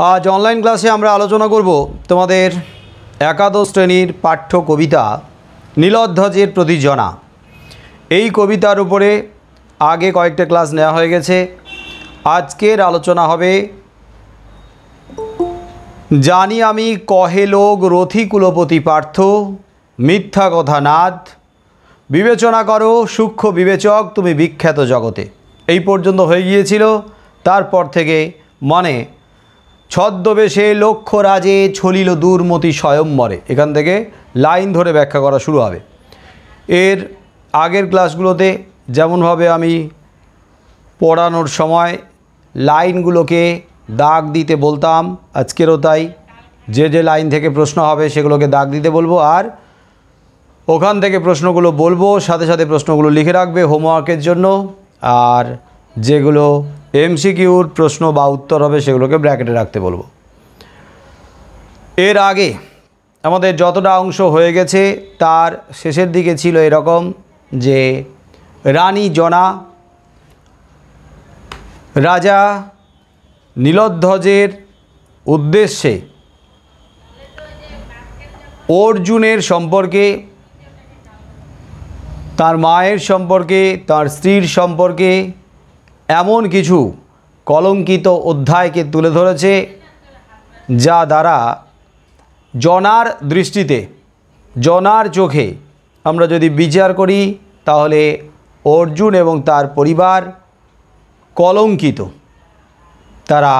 आज অনলাইন ক্লাসে আমরা আলোচনা করব তোমাদের একাদশ শ্রেণীর পাঠ্য কবিতা নীলধ্বজের প্রতি জনা। এই কবিতার উপরে আগে কয়েকটা ক্লাস নেওয়া হয়ে গেছে। আজকের আলোচনা হবে জানি আমি কহে লোক রথি কুলপতি পার্থ, মিথ্যা কথা নাদ বিবেচনা করো সূক্ষ্ম বিবেচক তুমি বিখ্যাত জগতে। এই পর্যন্ত হয়ে গিয়েছিল। তারপর থেকে মানে ছদ্মবেশে লক্ষ্য রাজে ছলিল দুর্মতি স্বয়ম্বরে, এখান থেকে লাইন ধরে ব্যাখ্যা করা শুরু হবে। এর আগের ক্লাসগুলোতে যেমনভাবে আমি পড়ানোর সময় লাইনগুলোকে দাগ দিতে বলতাম, আজকেরও তাই। যে লাইন থেকে প্রশ্ন হবে সেগুলোকে দাগ দিতে বলবো, আর ওখান থেকে প্রশ্নগুলো বলবো, সাথে সাথে প্রশ্নগুলো লিখে রাখবে হোমওয়ার্কের জন্য। আর যেগুলো এমসিকিউর প্রশ্ন বা উত্তর হবে সেগুলোকে ব্র্যাকেটে রাখতে বলবো। এর আগে আমাদের যতটা অংশ হয়ে গেছে তার শেষের দিকে ছিল এরকম যে রানী জনা রাজা নীলধ্বজের উদ্দেশ্যে অর্জুনের সম্পর্কে, তার মায়ের সম্পর্কে, তার স্ত্রীর সম্পর্কে এমন কিছু কলঙ্কিত অধ্যায়কে তুলে ধরেছে যা দ্বারা জনার দৃষ্টিতে, জনার চোখে আমরা যদি বিচার করি তাহলে অর্জুন এবং তার পরিবার কলঙ্কিত, তারা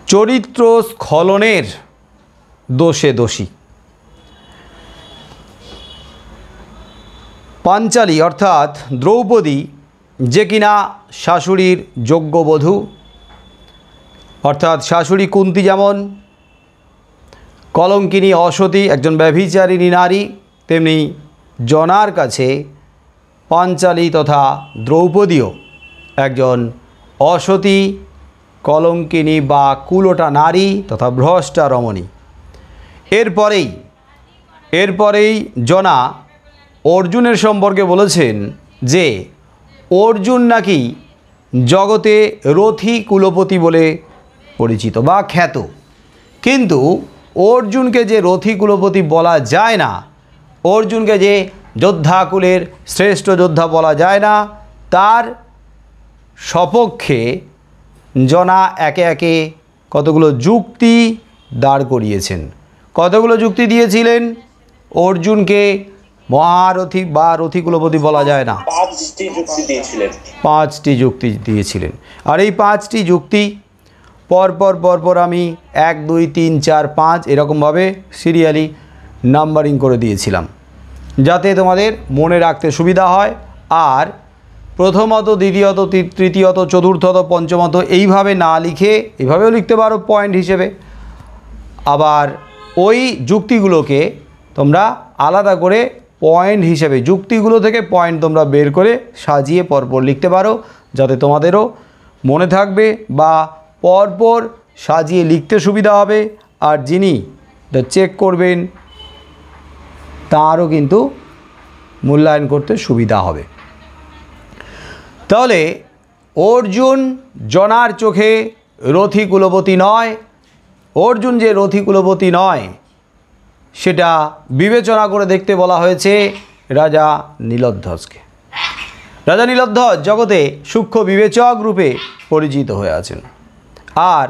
চরিত্র স্খলনের দোষে দোষী। পাঞ্চালী অর্থাৎ দ্রৌপদী, যে কিনা শাশুড়ির যোগ্য বধূ, অর্থাৎ শাশুড়ি কুন্তী যেমন কলঙ্কিনী অসতী একজন ব্যভিচারিণী নারী, তেমনি জনার কাছে পাঞ্চালী তথা দ্রৌপদীও একজন অসতী কলঙ্কিনী বা কুলোটা নারী তথা ভ্রষ্টা রমণী। এরপরেই জনা অর্জুনের সম্পর্কে বলেছেন যে অর্জুন নাকি জগতে রথি কুলপতি বলে পরিচিত বা খ্যাত, কিন্তু অর্জুনকে যে রথি কুলপতি বলা যায় না, অর্জুনকে যে যোদ্ধাকুলের শ্রেষ্ঠ যোদ্ধা বলা যায় না, তার সপক্ষে জনা একে একে কতগুলো যুক্তি দাঁড় করিয়েছেন। কতগুলো যুক্তি দিয়েছিলেন? অর্জুনকে মহারথী বা রথি কুলপতি বলা যায় না, 5টি যুক্তি দিয়েছিলেন। আর এই 5টি যুক্তি পরপর আমি 1 2 3 4 5 এরকমভাবে সিরিয়ালি নাম্বারিং করে দিয়েছিলাম যাতে তোমাদের মনে রাখতে সুবিধা হয়। আর প্রথমত, দ্বিতীয়ত, তৃতীয়ত, চতুর্থত, পঞ্চমত এইভাবে না লিখে এভাবেও লিখতে পারো পয়েন্ট হিসেবে। আবার ওই যুক্তিগুলোকে তোমরা আলাদা করে পয়েন্ট হিসেবে, যুক্তিগুলো থেকে পয়েন্ট তোমরা বের করে সাজিয়ে পরপর লিখতে পারো, যাতে তোমাদেরও মনে থাকবে বা পরপর সাজিয়ে লিখতে সুবিধা হবে। আর যিনি চেক করবেন তারও কিন্তু মূল্যায়ন করতে সুবিধা হবে। তাহলে অর্জুন জনার চোখে রথি কুলপতি নয়। অর্জুন যে রথি কুলপতি নয় সেটা বিবেচনা করে দেখতে বলা হয়েছে রাজা নীলধ্বজকে। রাজা নীলধ্বজ জগতে সূক্ষ্ম বিবেচক রূপে পরিচিত হয়ে আছেন। আর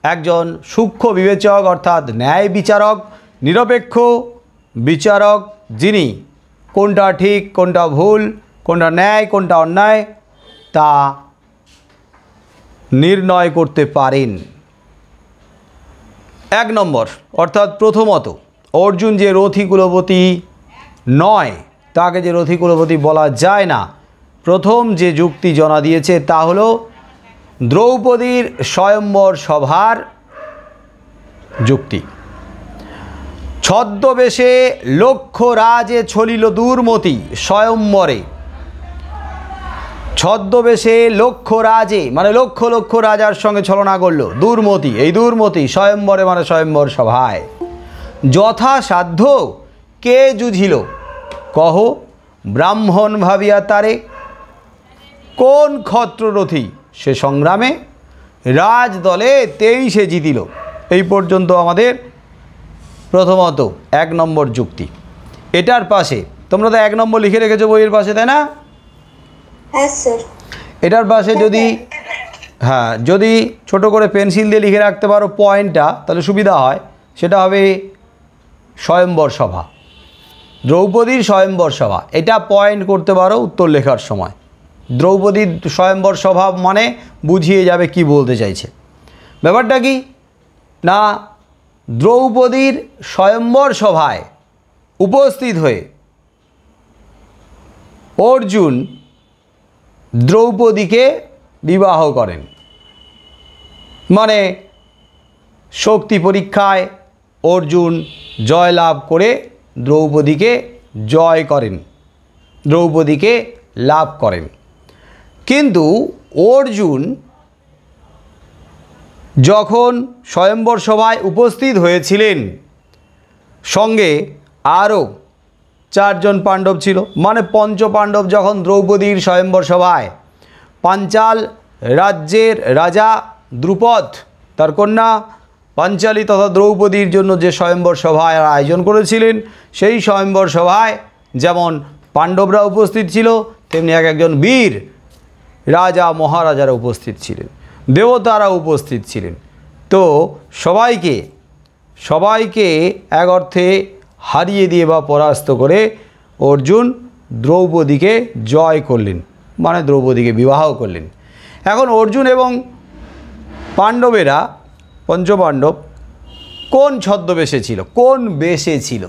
একজন সূক্ষ্ম বিবেচক অর্থাৎ ন্যায় বিচারক, নিরপেক্ষ বিচারক, যিনি কোনটা ঠিক কোনটা ভুল, কোনটা ন্যায় কোনটা অন্যায় তা নির্ণয় করতে পারেন। 1 নম্বর অর্থাৎ প্রথমত, অর্জুন যে রথি কুলপতি নয়, তাকে যে রথি কুলপতি বলা যায় না, প্রথম যে যুক্তি জনা দিয়েছে তা হলো দ্রৌপদীর স্বয়ম্বর সভার যুক্তি। ছদ্মবেশে লক্ষ্য রাজে ছলিল দুর্মতি স্বয়ম্বরে। ছদ্মবেশে লক্ষ্য রাজে মানে লক্ষ লক্ষ রাজার সঙ্গে ছলনা করল দুর্মতি, এই দুর্মতি স্বয়ম্বরে মানে স্বয়ম্বর সভায়। যথাসাধ্য কে যুঝিল কহ ব্রাহ্মণ ভাবিয়া তারে, কোন ক্ষত্ররথী সে সংগ্রামে রাজ দলে 23-এ জিতিল। এই পর্যন্ত আমাদের প্রথমত 1 নম্বর যুক্তি। এটার পাশে তোমরা তো 1 নম্বর লিখে রেখেছো বইয়ের পাশে, তাই না? হ্যাঁ স্যার। এটার পাশে যদি ছোট করে পেন্সিল দিয়ে লিখে রাখতে পারো পয়েন্টটা, তাহলে সুবিধা হয়। সেটা হবে স্বয়ম্বর সভা, দ্রৌপদীর স্বয়ম্বর সভা। এটা পয়েন্ট করতে পারো উত্তর লেখার সময়। দ্রৌপদীর স্বয়ম্বর সভা মানে বুঝিয়ে যাবে কি বলতে চাইছে। ব্যাপারটা কি না, দ্রৌপদীর স্বয়ম্বর সভায় উপস্থিত হয়ে অর্জুন দ্রৌপদীকে বিবাহ করেন। মানে শক্তি পরীক্ষায় অর্জুন জয়লাভ করে দ্রৌপদীকে জয় করেন, দ্রৌপদীকে লাভ করেন। কিন্তু অর্জুন যখন স্বয়ম্বর সভায় উপস্থিত হয়েছিলেন, সঙ্গে আরও 4 জন পাণ্ডব ছিল। মানে পঞ্চপাণ্ডব যখন দ্রৌপদীর স্বয়ম্বর সভায় পাঞ্চাল রাজ্যের রাজা দ্রুপদ তার কন্যা পাঞ্চালী তথা দ্রৌপদীর জন্য যে স্বয়ম্বর সভায় আয়োজন করেছিলেন, সেই স্বয়ম্বর সভায় যেমন পাণ্ডবরা উপস্থিত ছিল, তেমনি একজন বীর রাজা মহারাজারা উপস্থিত ছিলেন, দেবতারা উপস্থিত ছিলেন। তো সবাইকে এক অর্থে হারিয়ে দিয়ে বা পরাস্ত করে অর্জুন দ্রৌপদীকে জয় করলেন, মানে দ্রৌপদীকে বিবাহ করলেন। এখন অর্জুন এবং পাণ্ডবেরা, পঞ্চপাণ্ডব, কোন ছদ্মবেশে ছিল, কোন বেশে ছিল?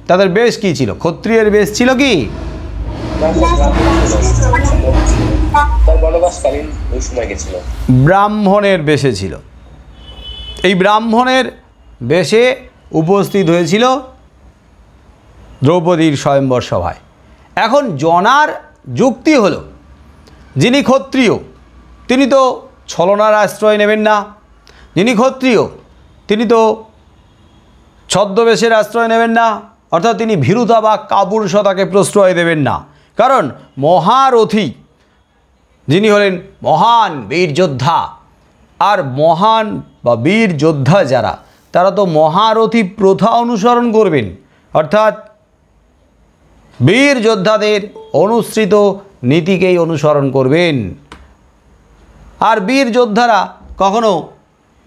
তাদের বেশ কী ছিল? ক্ষত্রিয়ের বেশ ছিল কি? ব্রাহ্মণের বেশে ছিল। এই ব্রাহ্মণের বেশে উপস্থিত হয়েছিল দ্রৌপদীর স্বয়ম্বর সভায়। এখন জনার যুক্তি হলো, যিনি ক্ষত্রিয় তিনি তো ছলনার আশ্রয় নেবেন না, যিনি ক্ষত্রিয় তিনি তো ছদ্মবেশের আশ্রয় নেবেন না, অর্থাৎ তিনি ভীরুতা বা কাপুরুষতাকে প্রশ্রয় দেবেন না। কারণ মহারথী যিনি হলেন মহান বীর যোদ্ধা, আর মহান বা বীর যোদ্ধা যারা, তারা তো মহারথী প্রথা অনুসরণ করবেন, অর্থাৎ বীর যোদ্ধাদের অনুসৃত নীতিকেই অনুসরণ করবেন। আর বীর যোদ্ধারা কখনো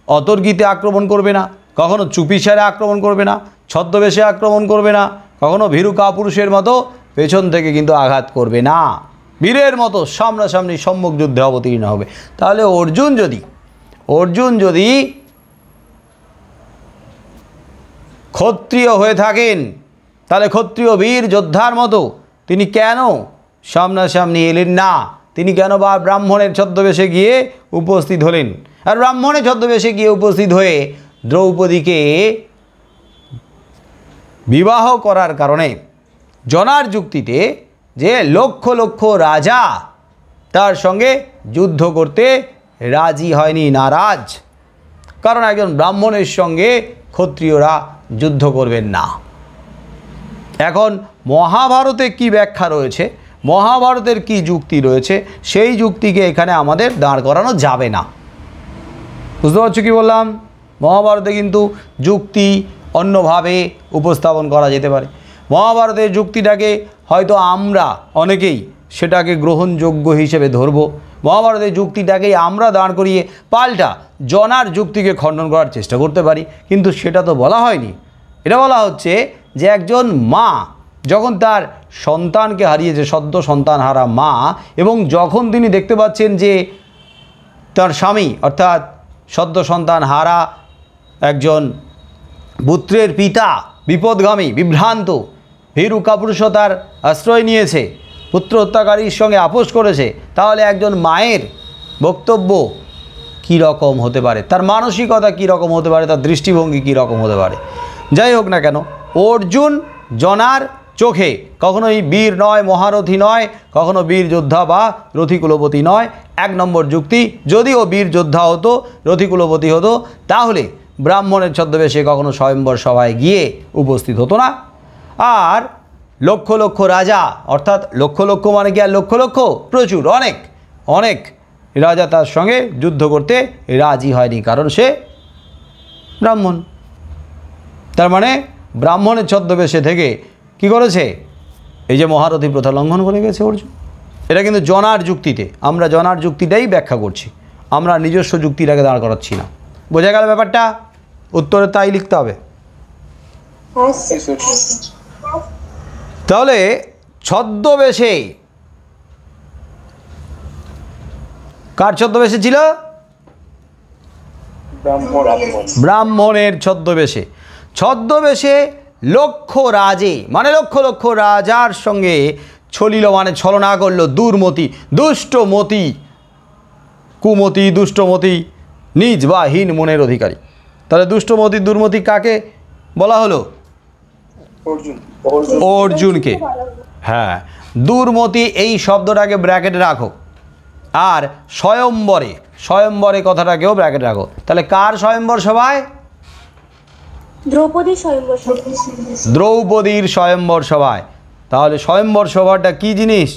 অতর্কিতে আক্রমণ করবে না, কখনো চুপিসারে আক্রমণ করবে না, ছদ্মবেশে আক্রমণ করবে না, কখনো ভীরু কাপুরুষের মতো পেছন থেকে কিন্তু আঘাত করবে না, বীরের মতো সামনাসামনি সম্মুখ যুদ্ধে অবতীর্ণ হবে। তাহলে অর্জুন যদি ক্ষত্রিয় হয়ে থাকেন, তাহলে ক্ষত্রিয় বীর যোদ্ধার মতো তিনি কেন সামনাসামনি এলেন না? তিনি কেন বা ব্রাহ্মণের ছদ্মবেশে গিয়ে উপস্থিত হলেন? আর ব্রাহ্মণের ছদ্মবেশে গিয়ে উপস্থিত হয়ে দ্রৌপদীকে বিবাহ করার কারণে জনার যুক্তিতে যে লক্ষ লক্ষ রাজা তার সঙ্গে যুদ্ধ করতে রাজি হয়নি, নারাজ। কারণ একজন ব্রাহ্মণের সঙ্গে ক্ষত্রিয়রা যুদ্ধ করবেন না। এখন মহাভারতে কি ব্যাখ্যা রয়েছে, মহাভারতের কি যুক্তি রয়েছে, সেই যুক্তিকে এখানে আমাদের দাঁড় করানো যাবে না। বুঝতে পারছো কি বললাম? মহাভারতে কিন্তু যুক্তি অন্যভাবে উপস্থাপন করা যেতে পারে। মহাভারতের যুক্তিটাকে হয়তো আমরা অনেকেই সেটাকে গ্রহণযোগ্য হিসেবে ধরব, মহাভারতের যুক্তিটাকেই আমরা দাঁড় করিয়ে পাল্টা জনার যুক্তিকে খণ্ডন করার চেষ্টা করতে পারি, কিন্তু সেটা তো বলা হয়নি। এটা বলা হচ্ছে যে একজন মা যখন তার সন্তানকে হারিয়েছে, সদ্য সন্তান হারা মা, এবং যখন তিনি দেখতে পাচ্ছেন যে তার স্বামী অর্থাৎ সদ্য সন্তান হারা একজন পুত্রের পিতা বিপদগামী, বিভ্রান্ত, ভীরু কাপুরুষতার আশ্রয় নিয়েছে, পুত্র হত্যাকারীর সঙ্গে আপোষ করেছে, তাহলে একজন মায়ের বক্তব্য কী রকম হতে পারে, তার মানসিকতা কী রকম হতে পারে, তার দৃষ্টিভঙ্গি কী রকম হতে পারে। যাই হোক না কেন, অর্জুন জনার চোখে কখনোই বীর নয়, মহারথী নয়, কখনো বীর যোদ্ধা বা রথিকুলপতি নয়। 1 নম্বর যুক্তি, যদিও বীর যোদ্ধা হতো, রথিকুলপতি হতো, তাহলে ব্রাহ্মণের ছদ্মবেশে কখনো স্বয়ম্বর সভায় গিয়ে উপস্থিত হতো না। আর লক্ষ লক্ষ রাজা, অর্থাৎ লক্ষ লক্ষ মানে কি আর লক্ষ লক্ষ, প্রচুর, অনেক অনেক রাজা তার সঙ্গে যুদ্ধ করতে রাজি হয়নি, কারণ সে ব্রাহ্মণ। তার মানে ব্রাহ্মণের ছদ্মবেশে থেকে কি করেছে, এই যে মহারথী প্রথা লঙ্ঘন করে গেছে অর্জুন। এটা কিন্তু জনার যুক্তিতে, আমরা জনার যুক্তিটাই ব্যাখ্যা করছি, আমরা নিজস্ব যুক্তিটাকে দাঁড় করাচ্ছি না। বোঝা গেল ব্যাপারটা? উত্তরে তাই লিখতে হবে। হ্যাঁ স্যার। তাহলে ছদ্মবেশে কার ছদ্মবেশে ছিল? ব্রাহ্মণের ছদ্মবেশে। ছদ্মবেশে লক্ষ রাজে মানে লক্ষ লক্ষ রাজার সঙ্গে ছলিল মানে ছলনা করল দুর্মতি, দুষ্টমতি, কুমতি, দুষ্টমতি, নিজ বা হীন মনের অধিকারী। তাহলে দুষ্টমতি দুর্মতি কাকে বলা হলো? অর্জুনকে। হ্যাঁ, দুর্মতি এই শব্দটাকে ব্র্যাকেটে রাখো, আর স্বয়ম্বরে, স্বয়ম্বরে কথাটাকেও ব্র্যাকেটে রাখো। তাহলে কার স্বয়ম্বর সভায়? দ্রৌপদী স্বয়ম্বর সভায়। দ্রৌপদীর স্বয়ম্বর সভায়। তাহলে স্বয়ম্বর সভাটা কি জিনিস?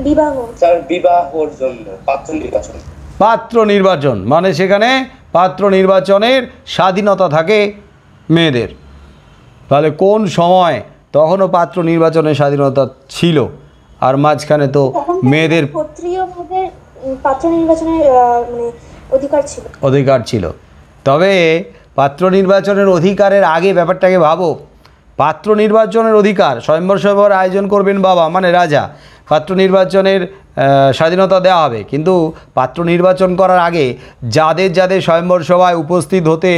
বিবাহ। স্যার বিবাহর জন্য পাত্র নির্বাচন। পাত্র নির্বাচন মানে সেখানে পাত্র নির্বাচনের স্বাধীনতা থাকে মেয়েদের। তাহলে কোন সময়? তখনও পাত্র নির্বাচনের স্বাধীনতা ছিল, আর মাঝখানে তো মেয়েদের ক্ষত্রিয়দের পাত্র নির্বাচনের মানে অধিকার ছিল। তবে পাত্র নির্বাচনের অধিকারের আগে ব্যাপারটাকে ভাবো। পাত্র নির্বাচনের অধিকার, স্বয়ম্বর সভার আয়োজন করবেন বাবা মানে রাজা, পাত্র নির্বাচনের স্বাধীনতা দেওয়া হবে, কিন্তু পাত্র নির্বাচন করার আগে যাদের যাদের স্বয়ম্বর সভায় উপস্থিত হতে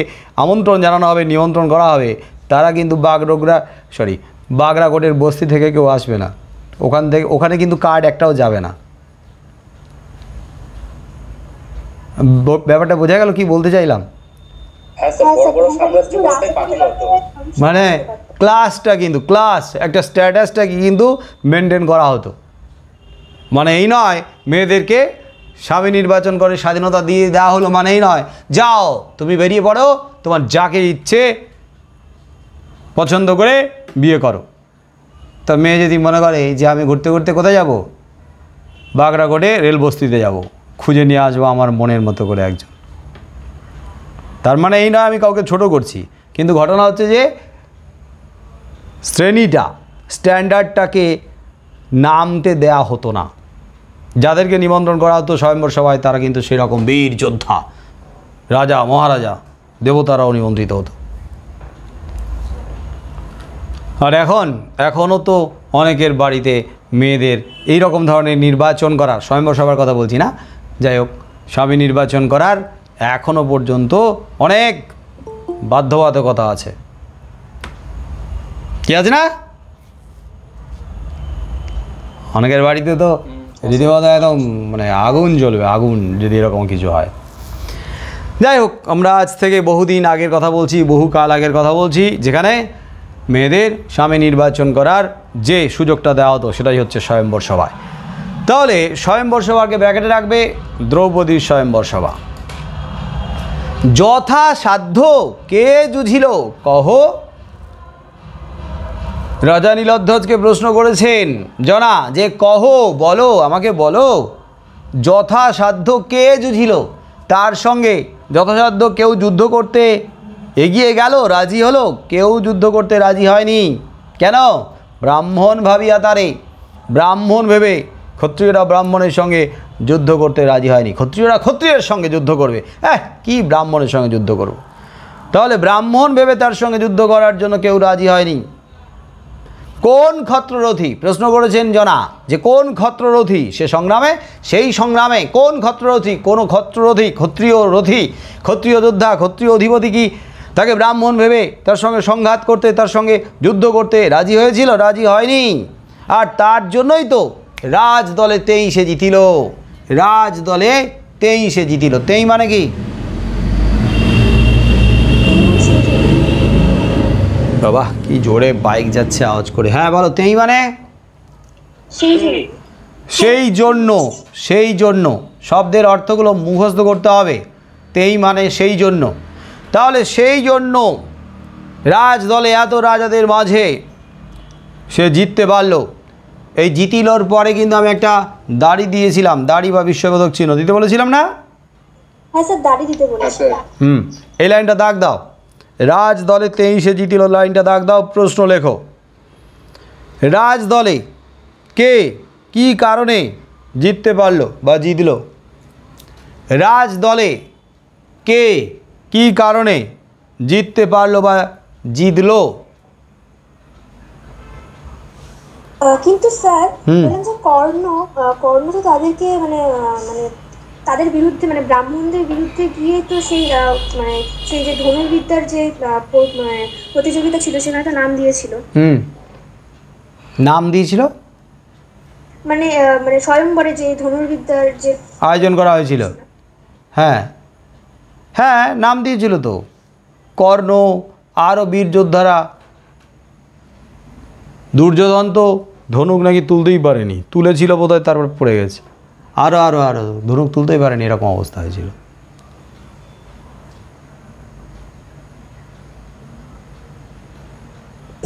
আমন্ত্রণ জানানো হবে, নিমন্ত্রণ করা হবে, তারা কিন্তু বাগড়াকোটের বস্তি থেকে কেউ আসবে না। ওখানে কিন্তু কার্ড একটাও যাবে না। ব্যাপারটা বোঝা গেল কি বলতে চাইলাম? মানে ক্লাসটা কিন্তু একটা স্ট্যাটাসটাকে কিন্তু মেনটেন করা হতো। মানে এই নয় মেয়েদেরকে স্বামী নির্বাচন করে স্বাধীনতা দিয়ে দেওয়া হলো, মানে এই নয় যাও তুমি বেরিয়ে পড়ো, তোমার যাকে ইচ্ছে পছন্দ করে বিয়ে করো। তা মেয়ে যদি মনে করে যে আমি ঘুরতে ঘুরতে কোথায় যাব, বাগড়াকোটে রেল বস্তিতে যাব, খুঁজে নিয়ে আসবো আমার মনের মতো করে একজন, তার মানে এই নয় আমি কাউকে ছোট করছি, কিন্তু ঘটনা হচ্ছে যে শ্রেণীটা, স্ট্যান্ডার্ডটাকে নামতে দেয়া হতো না। যাদেরকে নিমন্ত্রণ করা হতো স্বয়ম্বর সভায় তারা কিন্তু সেরকম বীর যোদ্ধা, রাজা মহারাজা, দেবতারাও নিমন্ত্রিত হতো। আর এখনও তো অনেকের বাড়িতে মেয়েদের এই রকম ধরনের নির্বাচন করার, স্বয়ম্বর সভার কথা বলছি না, যাই হোক, স্বামী নির্বাচন করার এখনও পর্যন্ত অনেক বাধ্যবাধকতা আছে। কি আছে না? অনেকের বাড়িতে তো রীতিমতো একদম মানে আগুন জ্বলবে, আগুন যদি এরকম কিছু হয়। যাই হোক, আমরা আজ থেকে বহুদিন আগের কথা বলছি, বহুকাল আগের কথা বলছি, যেখানে মেয়েদের স্বামী নির্বাচন করার যে সুযোগটা দেওয়া হতো সেটাই হচ্ছে স্বয়ম্বর সভায়। তাহলে স্বয়ম্বর সভাকে ব্র্যাকেটে রাখবে দ্রৌপদীর স্বয়ম্বর সভা। যথাসাধ্য কে জুঝিল কহ? রাজা নীলধ্বজকে প্রশ্ন করেছেন জনা যে কহ, বলো, আমাকে বলো, যথাসাধ্য কে জুঝিল? তার সঙ্গে যথাসাধ্য কেউ যুদ্ধ করতে এগিয়ে গেল, রাজি হলো? কেউ যুদ্ধ করতে রাজি হয়নি। কেন? ব্রাহ্মণ ভাবিয়া তারে, ব্রাহ্মণ ভেবে ক্ষত্রিয়রা ব্রাহ্মণের সঙ্গে যুদ্ধ করতে রাজি হয়নি। ক্ষত্রিয়রা ক্ষত্রিয়ের সঙ্গে যুদ্ধ করবে, কি ব্রাহ্মণের সঙ্গে যুদ্ধ করব? তাহলে ব্রাহ্মণ ভেবে তার সঙ্গে যুদ্ধ করার জন্য কেউ রাজি হয়নি। কোন ক্ষত্ররথী? প্রশ্ন করেছেন জনা যে কোন ক্ষত্ররথী সে সংগ্রামে, সেই সংগ্রামে কোন ক্ষত্ররথী? কোনো ক্ষত্ররথী, ক্ষত্রিয় রথী, ক্ষত্রিয় যোদ্ধা, ক্ষত্রিয় অধিপতি কি তাকে ব্রাহ্মণ ভেবে তার সঙ্গে সংঘাত করতে, তার সঙ্গে যুদ্ধ করতে রাজি হয়েছিল? রাজি হয়নি। আর তার জন্যই তো রাজদলে 23 জিতিল, রাজদলে 23 জিতিল। 23 মানে কি? বাবা কি জোরে বাইক যাচ্ছে আওয়াজ করে। হ্যাঁ বলো, 23 মানে? সেই জন্য শব্দের অর্থগুলো মুখস্থ করতে হবে। 23 মানে সেই জন্য। তাহলে সেই জন্য রাজদলে এত রাজাদের মাঝে সে জিততে পারল। এই জিতিলোর পরে কিন্তু আমি একটা দাড়ি দিয়েছিলাম, দাড়ি বা বিশ্ববোধক চিহ্ন দিতে বলেছিলাম না? হ্যাঁ স্যার, দাড়ি দিতে বলেছি। এই লাইনটা দাগ দাও, রাজ দলে 23-এ জিতিল লাইনটা দাগ দাও, প্রশ্ন লেখো। রাজ দলে কে কি কারণে জিততে পারলো বা জিতল? রাজ দলে কে কি কারণে জিততে পারলো বা জিতলো? কিন্তু স্যার বললেন যে কর্ণ তো তাদেরকে মানে মানে তাদের বিরুদ্ধে মানে ব্রাহ্মণদের বিরুদ্ধে গিয়ে তো সেই মানে সেই যে ধনুর্বিদ্যার যে মানে প্রতিযোগিতা ছিল সেখানে তো নাম দিয়েছিল। নাম দিয়েছিল মানে মানে স্বয়ংবরে যে ধনুর্বিদ্যার যে আয়োজন করা হয়েছিল। হ্যাঁ হ্যাঁ, নাম দিয়েছিল তো কর্ণ, আরও বীর যোদ্ধারা। দুর্যোধন তো ধনুক নাকি তুলতেই পারেনি, তুলেছিল বোধহয়, তারপর পড়ে গেছে। আরও আরও আরও ধনুক তুলতেই পারেনি, এরকম অবস্থা হয়েছিল।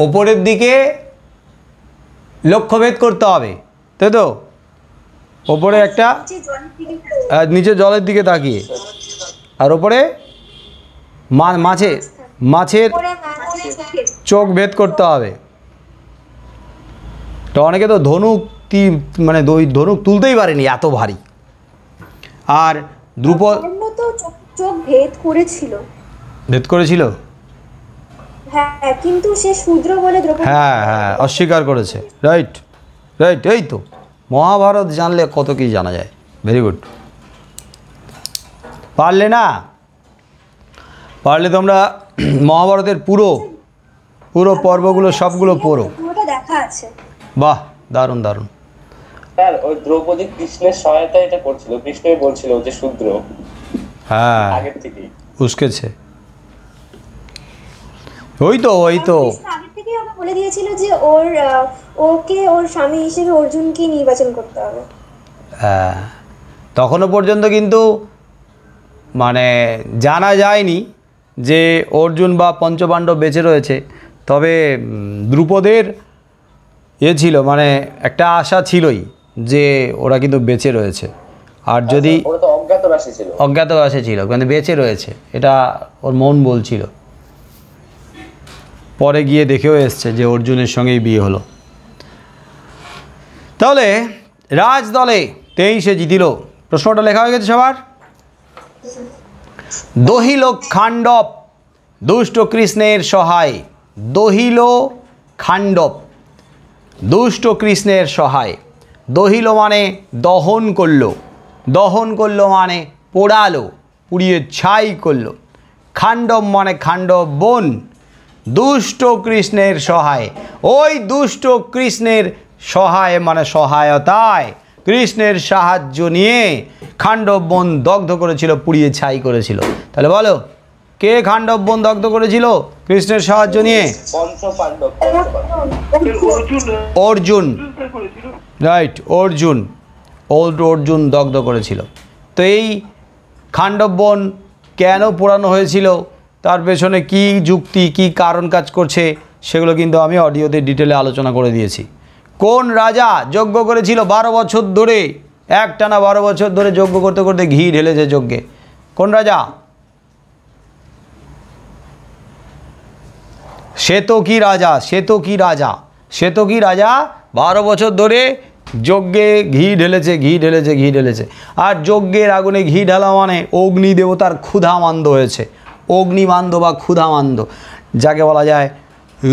ওপরের দিকে লক্ষ্যভেদ করতে হবে, তাই তো? ওপরে একটা, নিচে জলের দিকে তাকিয়ে, আর ওপরে মাছের চোখ ভেদ করতে হবে। তো অনেকে তো ধনুক মানে ধনুক তুলতেই পারেনি, এত ভারী। আর দ্রুপদ চোখ ভেদ করেছিল। হ্যাঁ, কিন্তু সে শূদ্র বলে দ্রৌপদী হ্যাঁ হ্যাঁ অস্বীকার করেছে। রাইট রাইট, এই তো মহাভারত জানলে কত কি জানা যায়। Very good. পারলে না? পারলে তোমরা মহাভারতের পুরো পর্বগুলো সবগুলো পড়ো। দেখা আছে। বাহ, দারুণ দারুণ। স্যার ওই দ্রৌপদী কৃষ্ণের সহায়তা এটা করছিল, কৃষ্ণই বলছিল যে শূদ্র। হ্যাঁ, আগের থেকেই উস্কেছে। ওই তো আগের থেকেই ওকে বলে দিয়েছিল যে ওকে ওর স্বামী হিসেবে অর্জুনকে নির্বাচন করতে হবে। হ্যাঁ, তখনও পর্যন্ত কিন্তু মানে জানা যায়নি যে অর্জুন বা পঞ্চপাণ্ডব বেঁচে রয়েছে। তবে দ্রুপদের ছিল, মানে একটা আশা ছিলই যে ওরা কিন্তু বেঁচে রয়েছে। আর যদি অজ্ঞাতবাসে ছিল কিন্তু বেঁচে রয়েছে, এটা ওর মন বলছিল। পরে গিয়ে দেখেও এসছে যে অর্জুনের সঙ্গেই বিয়ে হলো। তাহলে রাজদলে 23-এ জিতিল। প্রশ্নটা লেখা হয়ে গেছে সবার? দহিল খাণ্ডব দুষ্ট কৃষ্ণের সহায়। দহিল খাণ্ডব দুষ্ট কৃষ্ণের সহায়। দহিল মানে দহন করলো, দহন করলো মানে পোড়ালো, পুড়িয়ে ছাই করলো। খাণ্ডব মানে খাণ্ডব বন। দুষ্ট কৃষ্ণের সহায়, ওই দুষ্ট কৃষ্ণের সহায় মানে সহায়তায়, কৃষ্ণের সাহায্য নিয়ে খাণ্ডব বন দগ্ধ করেছিল, পুড়িয়ে ছাই করেছিল। তাহলে বলো, কে খাণ্ডব বন দগ্ধ করেছিল কৃষ্ণের সাহায্য নিয়ে? অর্জুন। রাইট, অর্জুন দগ্ধ করেছিল। তো এই খাণ্ডব বন কেন পোড়ানো হয়েছিল, তার পেছনে কি যুক্তি, কি কারণ কাজ করছে, সেগুলো কিন্তু আমি অডিওতে ডিটেলে আলোচনা করে দিয়েছি। কোন রাজা যজ্ঞ করেছিল 12 বছর ধরে, একটানা 12 বছর ধরে যজ্ঞ করতে করতে ঘি ঢেলেছে যজ্ঞে? কোন রাজা? শ্বেতকী রাজা 12 বছর ধরে যজ্ঞে ঘি ঢেলেছে। আর যজ্ঞের আগুনে ঘি ঢালা মানে অগ্নি দেবতার ক্ষুধামান্দ হয়েছে। অগ্নিমান্দ বা ক্ষুধামান্দ, যাকে বলা যায়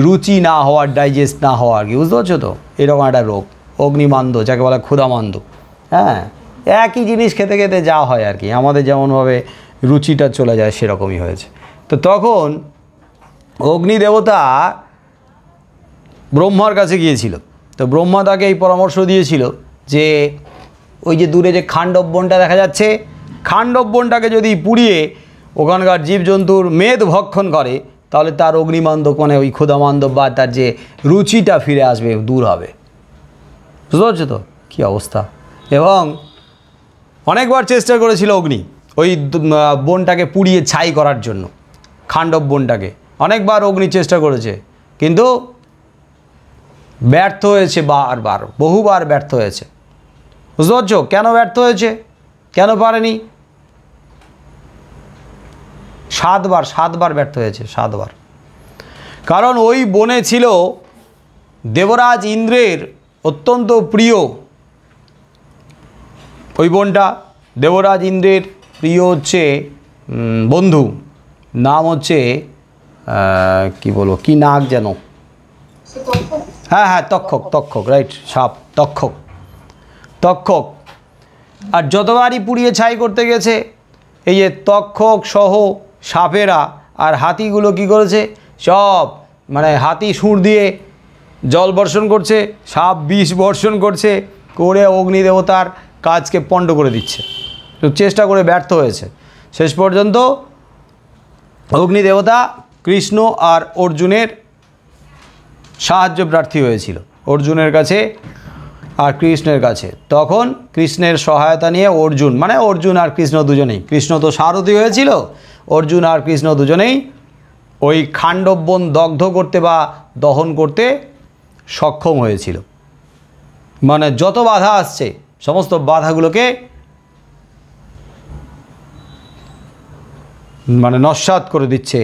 রুচি না হওয়ার, ডাইজেস্ট না হওয়া আর কি, বুঝতে পারছো তো? এরকম একটা রোগ অগ্নিমান্দ, যাকে বলা ক্ষুধামান্দ। হ্যাঁ, একই জিনিস খেতে খেতে যা হয় আর কি, আমাদের যেমনভাবে রুচিটা চলে যায় সেরকমই হয়েছে। তো তখন অগ্নিদেবতা ব্রহ্মার কাছে গিয়েছিল। তো ব্রহ্মা তাকে এই পরামর্শ দিয়েছিল যে ওই যে দূরে যে খাণ্ডব বনটা দেখা যাচ্ছে, খাণ্ডব বনটাকে যদি পুড়িয়ে ওখানকার জীবজন্তুর মেদ ভক্ষণ করে, তাহলে তার অগ্নিমান্দ মানে ওই ক্ষুধামান্দ বা তার যে রুচিটা ফিরে আসবে, দূর হবে। বুঝতে পারছো তো কী অবস্থা? এবং অনেকবার চেষ্টা করেছিল অগ্নি ওই বনটাকে পুড়িয়ে ছাই করার জন্য, খাণ্ডব বনটাকে অনেকবার অগ্নি চেষ্টা করেছে, কিন্তু ব্যর্থ হয়েছে, বারবার বহুবার ব্যর্থ হয়েছে। বুঝতে পারছো কেন ব্যর্থ হয়েছে, কেন পারেনি? 7 বার ব্যর্থ হয়েছে, 7 বার। কারণ ওই বনে ছিল দেবরাজ ইন্দ্রের অত্যন্ত প্রিয়, ওই বনটা দেবরাজ ইন্দ্রের প্রিয় হচ্ছে বন্ধু, নাম হচ্ছে কি বলবো, কি নাগ যেন, হ্যাঁ হ্যাঁ তক্ষক, তক্ষক রাইট, সাপ, তক্ষক, তক্ষক। আর যতবারই পুড়িয়ে ছাই করতে গেছে এই যে তক্ষক সহ সাপেরা আর হাতিগুলো কি করেছে, সব মানে হাতি সুর দিয়ে জল বর্ষণ করছে, সাপ বিষ বর্ষণ করছে, করে অগ্নিদেবতার কাজকে পণ্ড করে দিচ্ছে। তো চেষ্টা করে ব্যর্থ হয়েছে। শেষ পর্যন্ত অগ্নিদেবতা কৃষ্ণ আর অর্জুনের সাহায্য প্রার্থী হয়েছিল, অর্জুনের কাছে আর কৃষ্ণের কাছে। তখন কৃষ্ণের সহায়তা নিয়ে অর্জুন, মানে অর্জুন আর কৃষ্ণ দুজনেই, কৃষ্ণ তো সারথি হয়েছিল, অর্জুন আর কৃষ্ণ দুজনেই ওই খাণ্ডব বন দগ্ধ করতে বা দহন করতে সক্ষম হয়েছিল। মানে যত বাধা আসছে সমস্ত বাধাগুলোকে মানে নস্যাৎ করে দিচ্ছে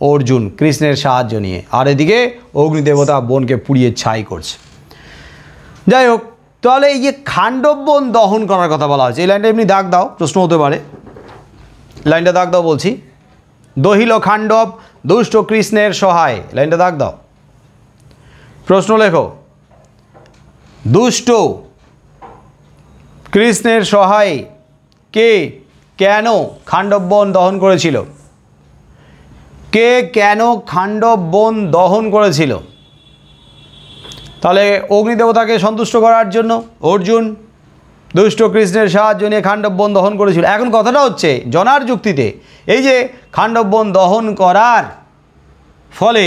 অর্জুন কৃষ্ণের সাহায্য নিয়ে, আর এদিকে অগ্নিদেবতা বনকে পুড়িয়ে ছাই করছে। যাই হোক, তাহলে এই যে খাণ্ডব বন দহন করার কথা বলা হয়েছে, এই লাইনটা এমনি দাগ দাও, প্রশ্ন হতে পারে, লাইনটা দাগ দাও বলছি। দহিল খাণ্ডব দুষ্ট কৃষ্ণের সহায়, লাইনটা দাগ দাও। প্রশ্ন লেখো, দুষ্ট কৃষ্ণের সহায় কে কেন খাণ্ডব বন দহন করেছিল? কে কেন খাণ্ডব বন দহন করেছিল? তাহলে অগ্নিদেবতাকে সন্তুষ্ট করার জন্য অর্জুন দুষ্ট কৃষ্ণের সাহায্য নিয়ে খাণ্ডব বন দহন করেছিল। এখন কথাটা হচ্ছে জনার যুক্তিতে এই যে খাণ্ডব বন দহন করার ফলে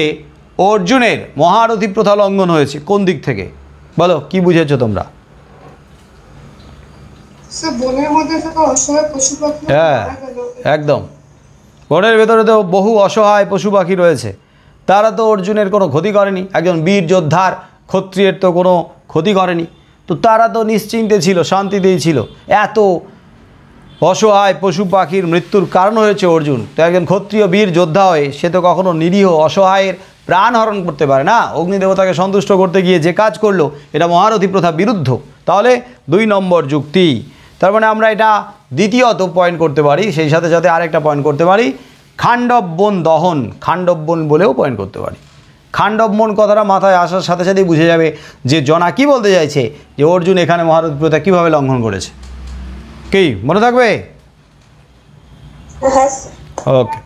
অর্জুনের মহারথী প্রথা লঙ্ঘন হয়েছে, কোন দিক থেকে বলো, কি বুঝেছো তোমরা? হ্যাঁ একদম, বনের ভেতরে তো বহু অসহায় পশু পাখি রয়েছে, তারা তো অর্জুনের কোনো ক্ষতি করেনি, একজন বীর যোদ্ধার ক্ষত্রিয়ের তো কোনো ক্ষতি করেনি, তো তারা তো নিশ্চিন্তে ছিল, শান্তিতেই ছিল। এত অসহায় পশু পাখির মৃত্যুর কারণ হয়েছে অর্জুন, তো একজন ক্ষত্রিয় বীর যোদ্ধা হয়ে সে তো কখনো নিরীহ অসহায়ের প্রাণ হরণ করতে পারে না। অগ্নিদেবতাকে সন্তুষ্ট করতে গিয়ে যে কাজ করলো এটা মহারথী প্রথা বিরুদ্ধ। তাহলে 2 নম্বর যুক্তি। তার মানে আমরা এটা দ্বিতীয়ত পয়েন্ট করতে পারি, সেই সাথে সাথে আরেকটা পয়েন্ট করতে পারি, খাণ্ডব বন দহন, খাণ্ডব বন বলেও পয়েন্ট করতে পারি। খাণ্ডব বন কথাটা মাথায় আসার সাথে সাথেই বুঝে যাবে যে জনা কি বলতে চাইছে, যে অর্জুন এখানে মহারথী প্রথা কীভাবে লঙ্ঘন করেছে। কি মনে থাকবে? ওকে।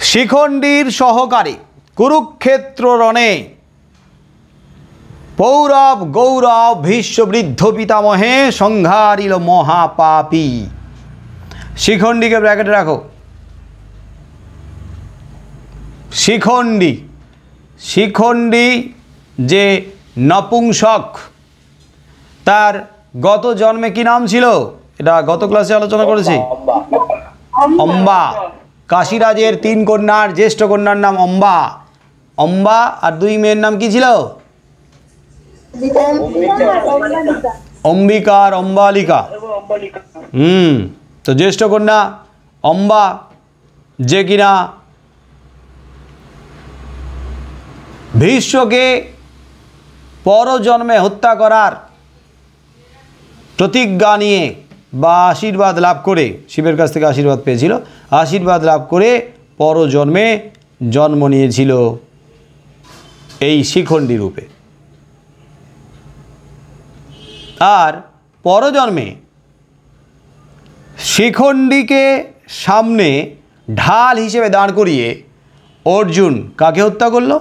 শিখণ্ডীর সহকারী কুরুক্ষেত্র রণে পৌরব গৌরব ভীষ্ম বৃদ্ধ পিতামহে সংহারিল মহাপাপী। শিখণ্ডীকে ব্র্যাকেটে রাখো। শিখণ্ডী, শিখণ্ডী যে নপুংসক, তার গত জন্মে কি নাম ছিল? এটা গত ক্লাসে আলোচনা করেছি। অম্বা। কাশীরাজের 3 কন্যার জ্যেষ্ঠ কন্যার নাম অম্বা। অম্বা আর 2 মেয়ের নাম কি ছিল? অম্বিকা আর অম্বালিকা। তো জ্যেষ্ঠ কন্যা অম্বা, যে কিনা ভীষ্মকে পরজন্মে হত্যা করার প্রতিজ্ঞা নিয়ে বা আশীর্বাদ লাভ করে, শিবের কাছ থেকে আশীর্বাদ পেয়েছিল, আশীর্বাদ লাভ করে পরজন্মে জন্ম নিয়েছিল এই শিখণ্ডী রূপে। আর পরজন্মে শিখণ্ডীকে সামনে ঢাল হিসেবে দাঁড় করিয়ে অর্জুন কাকে হত্যা করলো?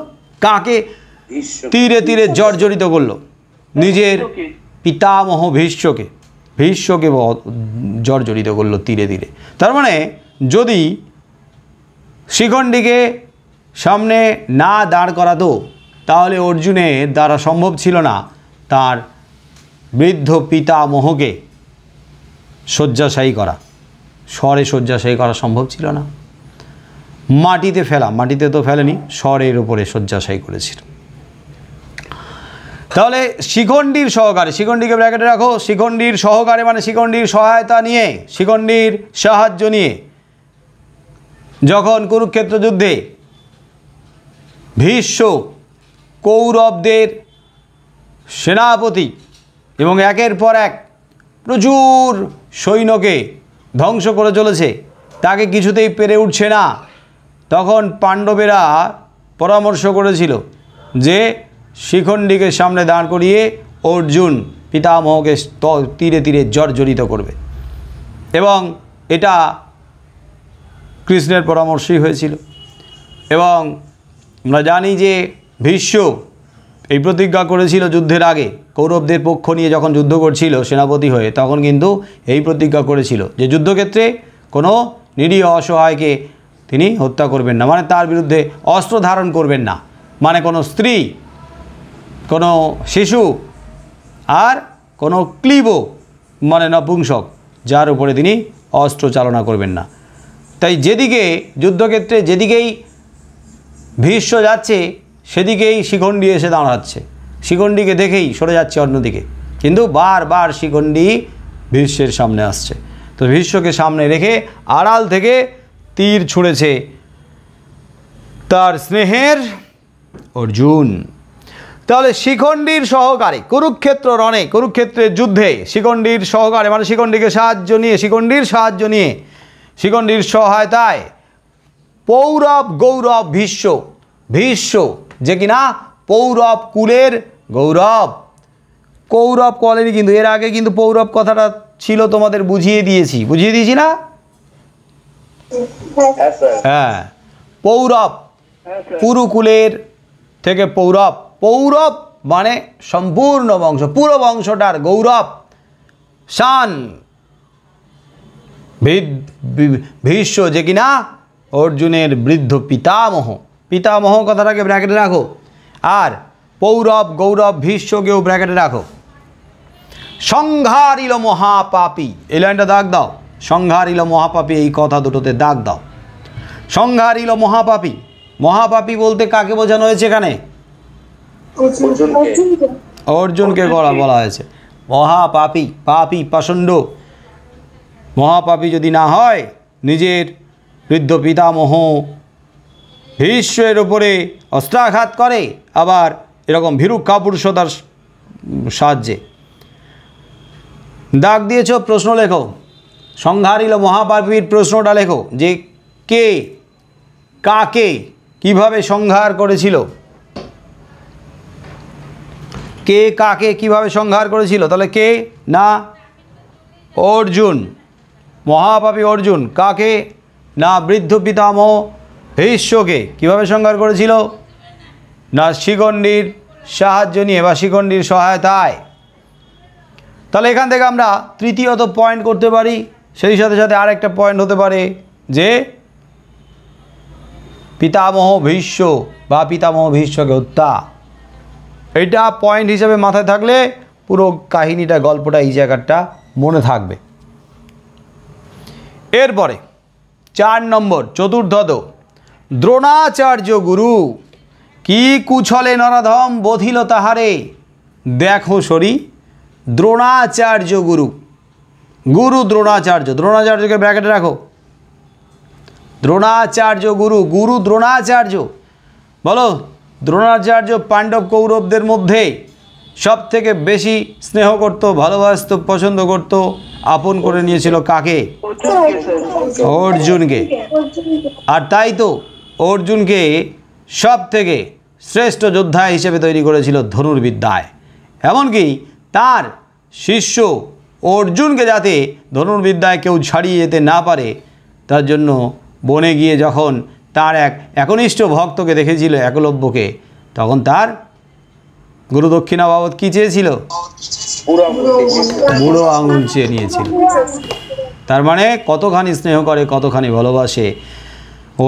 কাকে তীরে তীরে জর্জরিত করলো? নিজের পিতামহ ভীষ্মকে, ভীষ্মকে জর্জরিত করলো তীরে তীরে। তার মানে যদি শিখণ্ডীকে সামনে না দাঁড় করাতো তাহলে অর্জুনের দ্বারা সম্ভব ছিল না তার বৃদ্ধ পিতামহকে শয্যাশায়ী করা, স্বরে শয্যাশায়ী করা সম্ভব ছিল না। মাটিতে ফেলা, মাটিতে তো ফেলেনি, স্বরের ওপরে শয্যাশায়ী করেছিল। তাহলে শিখণ্ডীর সহকারে, শিখণ্ডীকে ব্র্যাকেটে রাখো, শিখণ্ডীর সহকারে মানে শিখণ্ডীর সহায়তা নিয়ে, শিখণ্ডীর সাহায্য নিয়ে যখন কুরুক্ষেত্র যুদ্ধে ভীষ্ম কৌরবদের সেনাপতি এবং একের পর এক প্রচুর সৈন্যকে ধ্বংস করে চলেছে, তাকে কিছুতেই পেরে উঠছে না, তখন পাণ্ডবেরা পরামর্শ করেছিল যে শিখণ্ডীকে সামনে দাঁড় করিয়ে অর্জুন পিতামহকে তীরে তীরে জর্জরিত করবে, এবং এটা কৃষ্ণের পরামর্শই হয়েছিল। এবং আমরা জানি যে ভীষ্ম এই প্রতিজ্ঞা করেছিল যুদ্ধের আগে, কৌরবদের পক্ষ নিয়ে যখন যুদ্ধ করছিল সেনাপতি হয়ে, তখন কিন্তু এই প্রতিজ্ঞা করেছিল যে যুদ্ধক্ষেত্রে কোনো নিরীহ অসহায়কে তিনি হত্যা করবেন না, মানে তার বিরুদ্ধে অস্ত্র ধারণ করবেন না, মানে কোনো স্ত্রী, কোনো শিশু আর কোনো ক্লীব মানে নপুংসক যার উপরে তিনি অস্ত্র চালনা করবেন না। তাই যেদিকে যুদ্ধক্ষেত্রে যেদিকেই ভীষ্ম যাচ্ছে সেদিকেই শিখণ্ডী এসে দাঁড়াচ্ছে, শিখণ্ডীকে দেখেই সরে যাচ্ছে অন্যদিকে, কিন্তু বারবার শিখণ্ডী ভীষ্মের সামনে আসছে। তো ভীষ্মকে সামনে রেখে আড়াল থেকে তীর ছুঁড়েছে তার স্নেহের অর্জুন। তাহলে শিখণ্ডীর সহকারে কুরুক্ষেত্র রণে, কুরুক্ষেত্রের যুদ্ধে শিখণ্ডীর সহকারে মানে শিখণ্ডীকে সাহায্য নিয়ে, শিখণ্ডীর সাহায্য নিয়ে, শিখণ্ডীর সহায়তায় পৌরব গৌরব ভীষ্ম, ভীষ্ম যে কিনা পৌরব কুলের গৌরব, কৌরব কলেনি কিন্তু, এর আগে কিন্তু পৌরব কথাটা ছিল, তোমাদের বুঝিয়ে দিয়েছি না? হ্যাঁ, পৌরব পুরুকুলের থেকে পৌরব, পৌরব মানে সম্পূর্ণ বংশ, পুরো বংশটার গৌরব শান ভীষ্ম যে কিনা অর্জুনের বৃদ্ধ পিতামহ, পিতামহ কথাটাকে ব্র্যাকেটে রাখো, আর পৌরব গৌরব ভীষ্মকেও ব্র্যাকেটে রাখো। সংহারিল মহাপাপী, এই লাইনটা দাগ দাও, সংহারিল মহাপাপী, এই কথা দুটোতে দাগ দাও। সংহারিল মহাপাপী, মহাপাপী বলতে কাকে বোঝানো হয়েছে এখানে? অর্জুনকে বলা হয়েছে মহাপাপী, পাপী পাষণ্ড। মহাপাপী যদি না হয়, নিজের বৃদ্ধ পিতামহ ভীষ্মের উপরে অস্ত্রাঘাত করে, আবার এরকম ভীরু কাপুরুষতার সাহায্যে। দাগ দিয়েছ, প্রশ্ন লেখো, সংহারিল মহাপাপীর প্রশ্নটা লেখো যে কে কাকে কিভাবে সংহার করেছিল, কে কাকে কিভাবে সংহার করেছিল। তাহলে কে না অর্জুন, মহাপাপী অর্জুন, কাকে না বৃদ্ধ পিতামহ ভীষ্মকে কিভাবে সংহার করেছিল না শিখণ্ডীর সাহায্য নিয়ে বা শিখণ্ডীর সহায়তায়। তাহলে এখান থেকে আমরা তৃতীয়ত পয়েন্ট করতে পারি, সেই সাথে সাথে আরেকটা পয়েন্ট হতে পারে যে পিতামহ ভীষ্ম বা পিতামহ ভীষ্মকে হত্যা, এটা পয়েন্ট হিসাবে মাথায় থাকলে পুরো কাহিনীটা, গল্পটা, এই জায়গাটা মনে থাকবে। এরপরে 4 নম্বর চতুর্থত, দ্রোণাচার্য গুরু কি কুছলে নরাধম বধিল তাহারে, দেখো সরি দ্রোণাচার্য গুরু, গুরু দ্রোণাচার্য, দ্রোণাচার্যকে ব্র্যাকেটে রাখো, দ্রোণাচার্য গুরু, গুরু দ্রোণাচার্য। বলো, দ্রোণাচার্য পাণ্ডব কৌরবদের মধ্যে সব থেকে বেশি স্নেহ করত, ভালোবাসত, পছন্দ করত, আপন করে নিয়েছিল কাকে? অর্জুনকে। আর তাই তো অর্জুনকে সব থেকে শ্রেষ্ঠ যোদ্ধা হিসেবে তৈরি করেছিল ধনুর্বিদ্যায়। এমনকি তার শিষ্য অর্জুনকে যাতে ধনুর্বিদ্যায় কেউ ছাড়িয়ে যেতে না পারে, তার জন্য বনে গিয়ে যখন তার এক একনিষ্ঠ ভক্তকে দেখেছিল একলব্যকে, তখন তার গুরুদক্ষিণা বাবদ কী চেয়েছিল? বুড়ো আঙুল চেয়ে নিয়েছিল। তার মানে কতখানি স্নেহ করে, কতখানি ভালোবাসে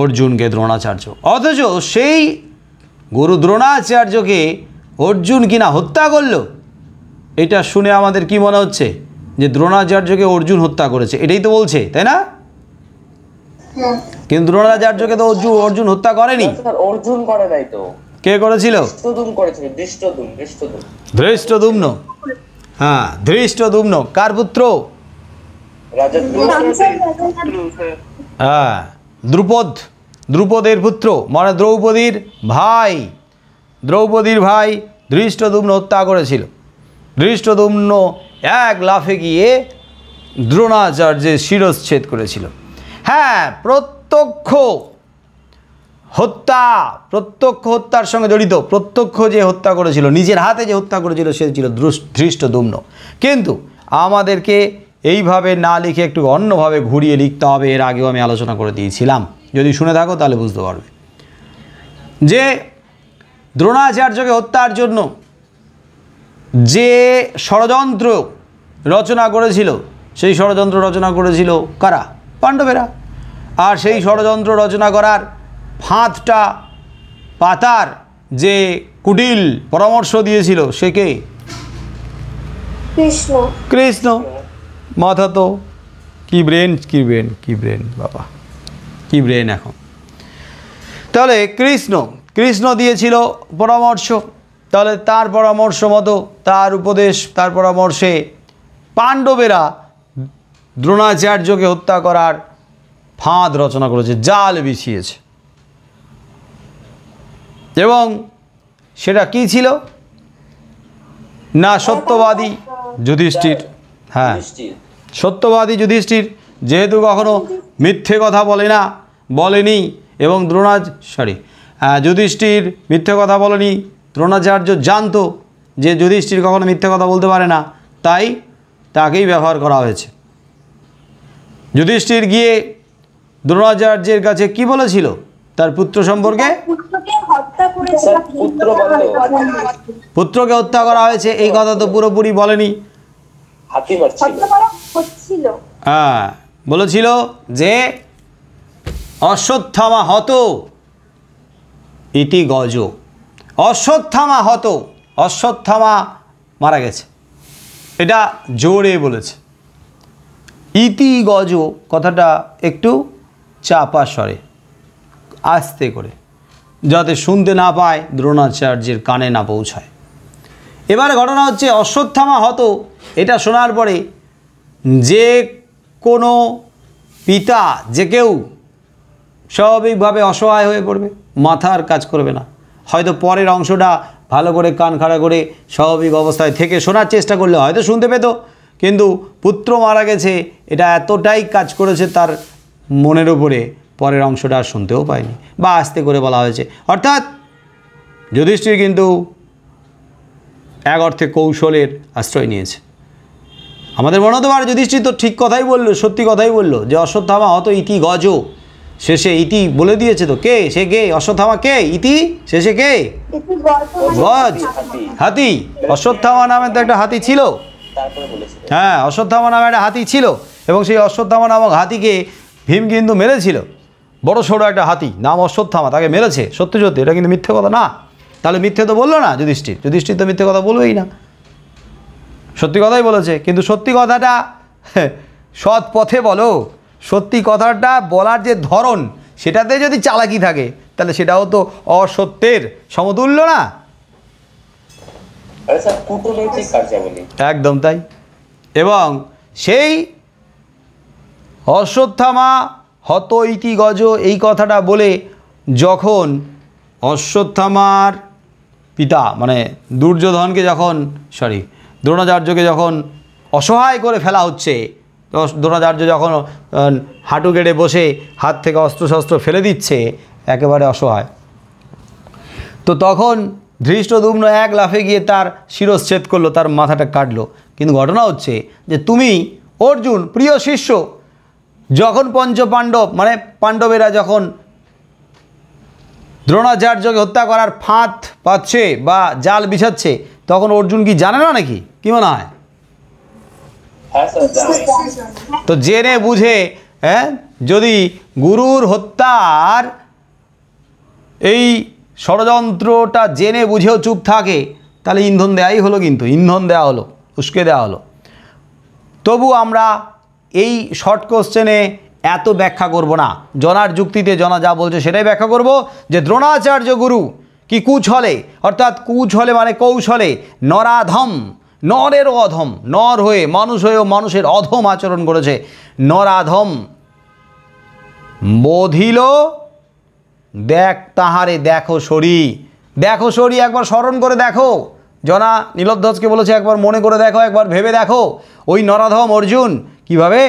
অর্জুনকে দ্রোণাচার্য। অথচ সেই গুরু দ্রোণাচার্যকে অর্জুন কিনা হত্যা করল। এটা শুনে আমাদের কি মনে হচ্ছে? যে দ্রোণাচার্যকে অর্জুন হত্যা করেছে, এটাই তো বলছে, তাই না? কিন্তু দ্রোণাচার্যকে তো অর্জুন হত্যা করেনি। অর্জুন করে নাই তো। কে করেছিল? দৃষ্টদ্যুম্ন করেছিল, দৃষ্টদ্যুম্ন। ধৃষ্টদ্যুম্ন। হ্যাঁ, ধৃষ্টদ্যুম্ন কার পুত্র? রাজা হ্যাঁ, দ্রুপদের পুত্র, মানে দ্রৌপদীর ভাই। দ্রৌপদীর ভাই ধৃষ্টদ্যুম্ন হত্যা করেছিল। ধৃষ্টদ্যুম্ন এক লাফে গিয়ে দ্রোণাচার্যের শিরচ্ছেদ করেছিল। হ্যাঁ, প্রত্যক্ষ হত্যার সঙ্গে জড়িত, প্রত্যক্ষ যে হত্যা করেছিল, নিজের হাতে যে হত্যা করেছিল, সে ছিল ধৃষ্টদ্যুম্ন। কিন্তু আমাদেরকে এইভাবে না লিখে একটু অন্যভাবে ঘুরিয়ে লিখতে হবে। এর আগেও আমি আলোচনা করে দিয়েছিলাম, যদি শুনে থাকো তাহলে বুঝতে পারবে যে দ্রোণাচার্যকে হত্যার জন্য যে ষড়যন্ত্র রচনা করেছিল, সেই ষড়যন্ত্র রচনা করেছিল কারা? পাণ্ডবেরা। আর সেই ষড়যন্ত্র রচনা করার ফাঁদটা পাতার যে কুটিল পরামর্শ দিয়েছিল সে কে? কৃষ্ণ। মাথা তো কি ব্রেন বাবা, কি ব্রেন এখন। তাহলে কৃষ্ণ দিয়েছিল পরামর্শ। তাহলে তার পরামর্শ মতো, তার উপদেশ, তার পরামর্শে পাণ্ডবেরা দ্রোণাচার্যকে হত্যা করার ফাঁদ রচনা করেছে, জাল বিছিয়েছে। এবং সেটা কি ছিল না? সত্যবাদী যুধিষ্ঠির। হ্যাঁ, সত্যবাদী যুধিষ্ঠির যেহেতু কখনো মিথ্যে কথা বলেনি, এবং যুধিষ্ঠির মিথ্যে কথা বলেনি। দ্রোণাচার্য জানতো যে যুধিষ্ঠির কখনো মিথ্যে কথা বলতে পারে না, তাই তাকেই ব্যবহার করা হয়েছে। যুধিষ্ঠির গিয়ে দ্রোণাচার্যের কাছে কি বলেছিল? তার পুত্র সম্পর্কে, পুত্রকে হত্যা করা হয়েছে এই কথা তো পুরোপুরি বলেনি। হ্যাঁ, বলেছিল যে অশ্বত্থামা হত ইতি গজ। অশ্বত্থামা মারা গেছে, এটা জোরে বলেছে। ইতি গজ কথাটা একটু চাপা স্বরে, আস্তে করে, যাতে শুনতে না পায়, দ্রোণাচার্যের কানে না পৌঁছায়। এবারে ঘটনা হচ্ছে অশ্বত্থামা হত, এটা শোনার পরে যে কোনো পিতা, যে কেউ স্বাভাবিকভাবে অসহায় হয়ে পড়বে, মাথার কাজ করবে না। হয়তো পরের অংশটা ভালো করে কান খাড়া করে স্বাভাবিক অবস্থায় থেকে শোনার চেষ্টা করলে হয়তো শুনতে পেত, কিন্তু পুত্র মারা গেছে এটা এতটাই কাজ করেছে তার মনের উপরে, পরের অংশটা আর শুনতেও পায়নি, বা আস্তে করে বলা হয়েছে। অর্থাৎ যুধিষ্ঠির কিন্তু এক অর্থে কৌশলের আশ্রয় নিয়েছে। আমাদের মনে হতে পারে যুধিষ্ঠির তো ঠিক কথাই বললো, সত্যি কথাই বললো যে অশ্বত্থামা হত ইতি গজ, শেষে ইতি বলে দিয়েছে তো। কে সে? কে অশ্বত্থামা? কে ইতি? শেষে কে? গজ, হাতি। অশ্বত্থামা নামে তো একটা হাতি ছিল। হ্যাঁ, অশ্বত্থামা নামে একটা হাতি ছিল, এবং সেই অশ্বত্থামা নামক হাতিকে ভীম কিন্তু মেরেছিল। বড় সড়ো একটা হাতি, নাম অশ্বত্থামা, তাকে মেরেছে। সত্যি, এটা কিন্তু মিথ্যে কথা না। তাহলে মিথ্যে তো বললো না যুধিষ্ঠির তো মিথ্যে কথা বলবেই না, সত্যি কথাই বলেছে। কিন্তু সত্যি কথাটা সৎ পথে বলো, সত্যি কথাটা বলার যে ধরন, সেটাতে যদি চালাকি থাকে তাহলে সেটাও তো অসত্যের সমতুল্য না? একদম তাই। এবং সেই অশ্বত্থামা হত ইতি গজ এই কথাটা বলে যখন অশ্বত্থামার পিতা মানে দুর্যোধনকে দ্রোণাচার্যকে যখন অসহায় করে ফেলা হচ্ছে, দ্রোণাচার্য যখন হাঁটু গেড়ে বসে হাত থেকে অস্ত্রশস্ত্র ফেলে দিচ্ছে, একেবারে অসহায়, তো তখন ধৃষ্টদ্যুম্ন এক লাফে গিয়ে তার শিরচ্ছেদ করলো, তার মাথাটা কাটলো। কিন্তু ঘটনা হচ্ছে যে তুমি অর্জুন প্রিয় শিষ্য, যখন পঞ্চপাণ্ডব মানে পাণ্ডবেরা যখন দ্রোণাচার্যকে হত্যা করার ফাঁদ পাচ্ছে বা জাল বিছাচ্ছে, তখন অর্জুন কি জানে না নাকি? কি মনে হয়? তো জেনে বুঝে, যদি গুরুর হত্যার এই ষড়যন্ত্রটা জেনে বুঝেও চুপ থাকে, তাহলে ইন্ধন দেওয়াই হলো, কিন্তু ইন্ধন দেওয়া হলো, উস্কে দেওয়া হলো। তবু আমরা এই শর্ট কোশ্চেনে এত ব্যাখ্যা করব না, জনার যুক্তিতে জনা যা বলছে সেটাই ব্যাখ্যা করব, যে দ্রোণাচার্য গুরু কি কুছলে, অর্থাৎ কুছলে মানে কৌশলে, নরাধম, নরেরও অধম, নর হয়ে মানুষ হয়েও মানুষের অধম আচরণ করেছে, নরাধম বোধিল দেখ তাহারে দেখো সরি। দেখো সরি, একবার স্মরণ করে দেখো। জনা নীলধ্বজকে বলেছে একবার মনে করে দেখো, একবার ভেবে দেখো ওই নরাধম অর্জুন কিভাবে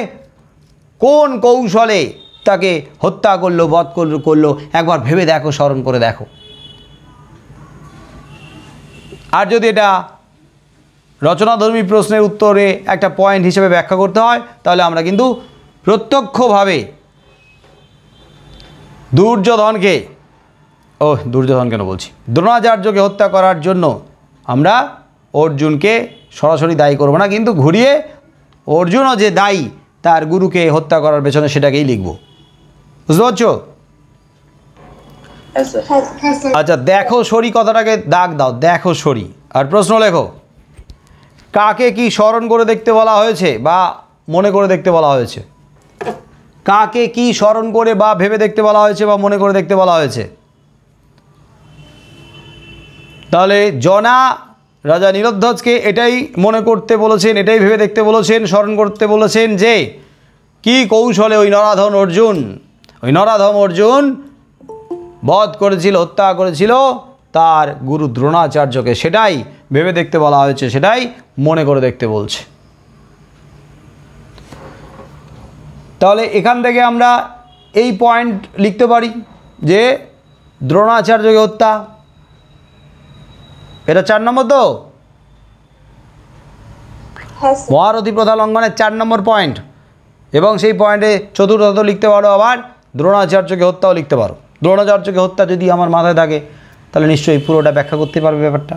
কোন কৌশলে তাকে হত্যা করলো, বধ করলো, একবার ভেবে দেখো, স্মরণ করে দেখো। আর যদি এটা রচনাধর্মী প্রশ্নের উত্তরে একটা পয়েন্ট হিসেবে ব্যাখ্যা করতে হয়, তাহলে আমরা কিন্তু প্রত্যক্ষভাবে দ্রোণাচার্যকে হত্যা করার জন্য আমরা অর্জুনকে সরাসরি দায়ী করব না, কিন্তু ঘুরিয়ে অর্জুনও যে দায়ী তার গুরুকে হত্যা করার পেছনে সেটাকেই লিখব। বুঝতে পারছো? আচ্ছা, দেখো সরি কথাটাকে দাগ দাও, দেখো সরি। আর প্রশ্ন লেখো, কাকে কি স্মরণ করে দেখতে বলা হয়েছে বা মনে করে দেখতে বলা হয়েছে? কাকে কি স্মরণ করে বা ভেবে দেখতে বলা হয়েছে বা মনে করে দেখতে বলা হয়েছে? তাহলে জনা রাজা নীলধ্বজকে এটাই মনে করতে বলেছেন, এটাই ভেবে দেখতে বলেছেন, স্মরণ করতে বলেছেন যে কি কৌশলে ওই নরাধম অর্জুন বধ করেছিল, হত্যা করেছিল তার গুরু দ্রোণাচার্যকে, সেটাই ভেবে দেখতে বলা হয়েছে, সেটাই মনে করে দেখতে বলছে। তাহলে এখান থেকে আমরা এই পয়েন্ট লিখতে পারি যে দ্রোণাচার্যকে হত্যা, এটা 4 নম্বর তো মহারথী প্রথা লঙ্ঘনের 4 নম্বর পয়েন্ট, এবং সেই পয়েন্টে চতুর্থত লিখতে পারো, আবার দ্রোণাচার্যকে হত্যাও লিখতে পারো। দ্রোণাচার্যকে হত্যা যদি আমার মাথায় থাকে তাহলে নিশ্চয়ই পুরোটা ব্যাখ্যা করতে পারবে ব্যাপারটা।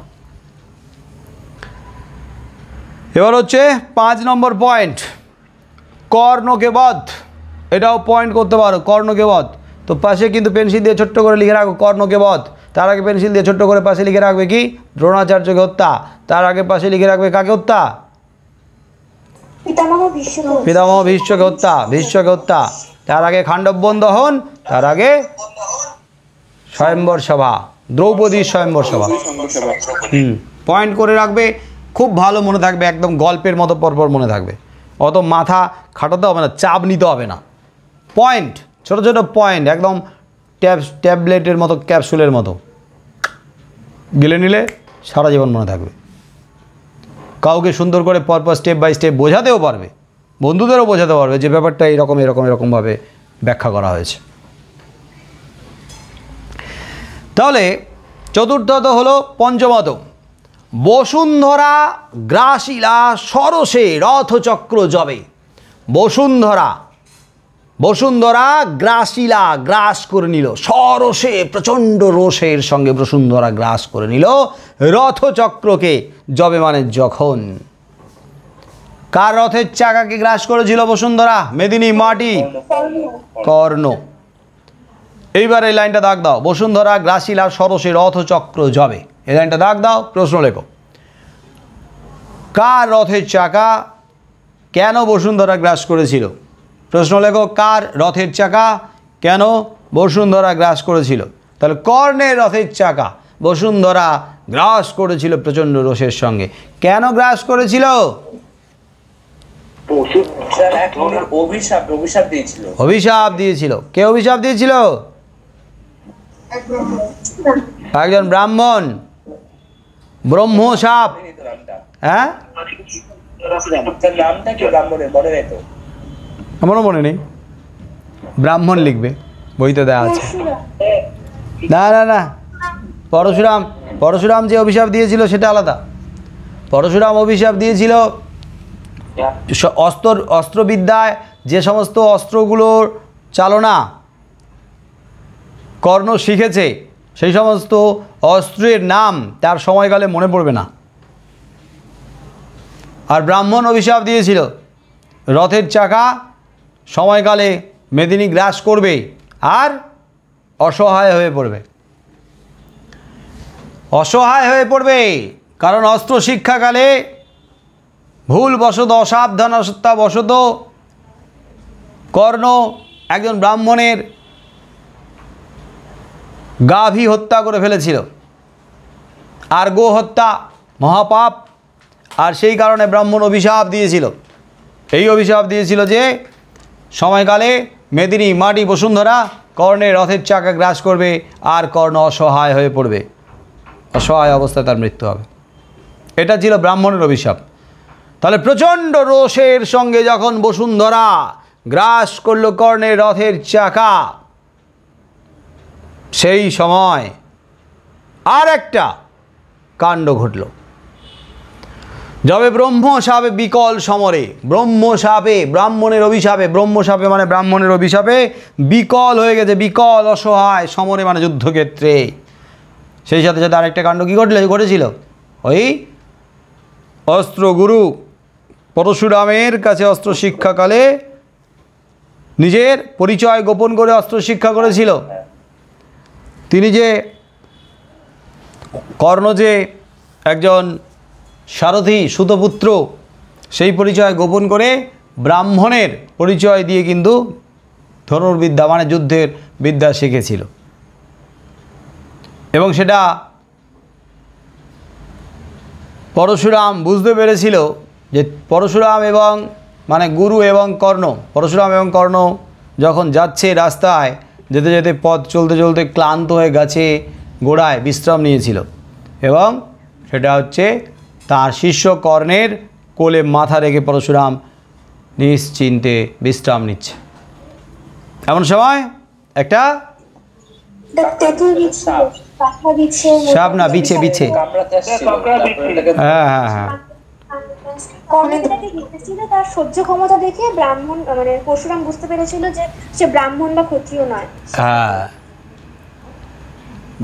এবার হচ্ছে 5 নম্বর পয়েন্ট, কর্ণকে বধ। এটাও পয়েন্ট করতে পারো, কর্ণকে বধ। তো পাশে কিন্তু পেন্সিল দিয়ে ছোট্ট করে লিখে রাখো কর্ণকে বধ, তার আগে পেন্সিল দিয়ে ছোট্ট করে পাশে লিখে রাখবে কি দ্রোণাচার্যকে হত্যা, তার আগে পাশে লিখে রাখবে কাকে হত্যা? পিতামহ ভীষ্মকে হত্যা, ভীষ্মকে হত্যা, তার আগে খাণ্ডববন দহন, তার আগে স্বয়ম্বর সভা, দ্রৌপদীর স্বয়ম্বর সভা। পয়েন্ট করে রাখবে, খুব ভালো মনে থাকবে, একদম গল্পের মতো পরপর মনে থাকবে, অত মাথা খাটাতে হবে না, চাপ নিতে হবে না। পয়েন্ট, ছোট ছোট পয়েন্ট, একদম ট্যাবলেটের মতো, ক্যাপসুলের মতো গিলে নিলে সারা জীবন মনে থাকবে। কাউকে সুন্দর করে পরপর স্টেপ বাই স্টেপ বোঝাতেও পারবে, বন্ধুদেরও বোঝাতে পারবে যে ব্যাপারটা এরকমভাবে ব্যাখ্যা করা হয়েছে। তাহলে চতুর্থত হলো পঞ্চমত, বসুন্ধরা গ্রাসিলা সরসে রথচক্র জবে। বসুন্ধরা গ্রাসিলা, গ্রাস করে নিল, সরসে প্রচণ্ড রোষের সঙ্গে বসুন্ধরা গ্রাস করে নিল রথচক্রকে, জবে মানে যখন। কার রথের চাকাকে গ্রাস করেছিল বসুন্ধরা? মেদিনী মাটি, কর্ণ। এইবার এই লাইনটা দাগ দাও, বসুন্ধরা গ্রাসিলা সরসে রথচক্র জবে, এই লাইনটা দাগ দাও। প্রশ্ন লেখো, কার রথের চাকা কেন বসুন্ধরা গ্রাস করেছিল? প্রশ্ন লেখো, কার রথের চাকা কেন বসুন্ধরা গ্রাস করেছিল? তাহলে কর্ণের রথের চাকা বসুন্ধরা গ্রাস করেছিল প্রচণ্ড রোষের সঙ্গে। কেন গ্রাস করেছিল? অভিশাপ দিয়েছিল। কে অভিশাপ দিয়েছিল? একজন ব্রাহ্মণ, ব্রহ্মশাপ। হ্যাঁ, আমারও মনে নেই, ব্রাহ্মণ লিখবে, বইতে দেওয়া আছে। না, পরশুরাম যে অভিশাপ দিয়েছিল সেটা আলাদা। পরশুরাম অভিশাপ দিয়েছিল অস্ত্রবিদ্যায় যে সমস্ত অস্ত্রগুলোর চালনা কর্ণ শিখেছে, সেই সমস্ত অস্ত্রের নাম তার সময়কালে মনে পড়বে না। আর ব্রাহ্মণ অভিশাপ দিয়েছিল রথের চাকা সময়কালে মেদিনী গ্রাস করবে আর অসহায় হয়ে পড়বে। কারণ অস্ত্র শিক্ষাকালে ভুলবশত, অসাবধানতাবশত কর্ণ একজন ব্রাহ্মণের গাভী হত্যা করে ফেলেছিল। আর গো হত্যা মহাপাপ, আর সেই কারণে ব্রাহ্মণ অভিশাপ দিয়েছিল। এই অভিশাপ দিয়েছিল যে সময়কালে মেদিনী মাটি বসুন্ধরা কর্ণের রথের চাকা গ্রাস করবে, আর কর্ণ অসহায় হয়ে পড়বে, অসহায় অবস্থায় তার মৃত্যু হবে। এটা ছিল ব্রাহ্মণের অভিশাপ। তাহলে প্রচণ্ড রোষের সঙ্গে যখন বসুন্ধরা গ্রাস করল কর্ণের রথের চাকা, সেই সময় আর একটা কাণ্ড ঘটল। যবে ব্রহ্মশাপে বিকল সমরে, ব্রহ্মশাপে ব্রাহ্মণের অভিশাপে, ব্রহ্মশাপে মানে ব্রাহ্মণের অভিশাপে বিকল হয়ে গেছে, বিকল অসহায় সমরে মানে যুদ্ধক্ষেত্রে। সেই সাথে সাথে আরেকটা কাণ্ড কী ঘটেছিল, ওই অস্ত্রগুরু পরশুরামের কাছে অস্ত্র শিক্ষাকালে নিজের পরিচয় গোপন করে অস্ত্র শিক্ষা করেছিল। তিনি যে কর্ণ যে একজন সারথী সুতপুত্র, সেই পরিচয় গোপন করে ব্রাহ্মণের পরিচয় দিয়ে কিন্তু ধনুর্বিদ্যা মানে যুদ্ধের বিদ্যা শিখেছিল। এবং সেটা পরশুরাম বুঝতে পেরেছিল যে পরশুরাম এবং মানে গুরু এবং কর্ণ, পরশুরাম এবং কর্ণ যখন যাচ্ছে রাস্তায়, যেতে যেতে পথ চলতে চলতে ক্লান্ত হয়ে গাছে গোড়ায় বিশ্রাম নিয়েছিল, এবং সেটা হচ্ছে তার শিষ্য কর্ণের কোলে মাথা রেখে পরশুরাম নিশ্চিন্তে বিশ্রাম নিচ্ছে। এমন সময় একটা সাপ না বিছে বিছে, হ্যাঁ হ্যাঁ হ্যাঁ, তার সহ্য ক্ষমতা দেখে ব্রাহ্মণ মানে পরশুরাম বুঝতে পেরেছিল যে সে ব্রাহ্মণ বা ক্ষত্রিয় নয়। হ্যাঁ,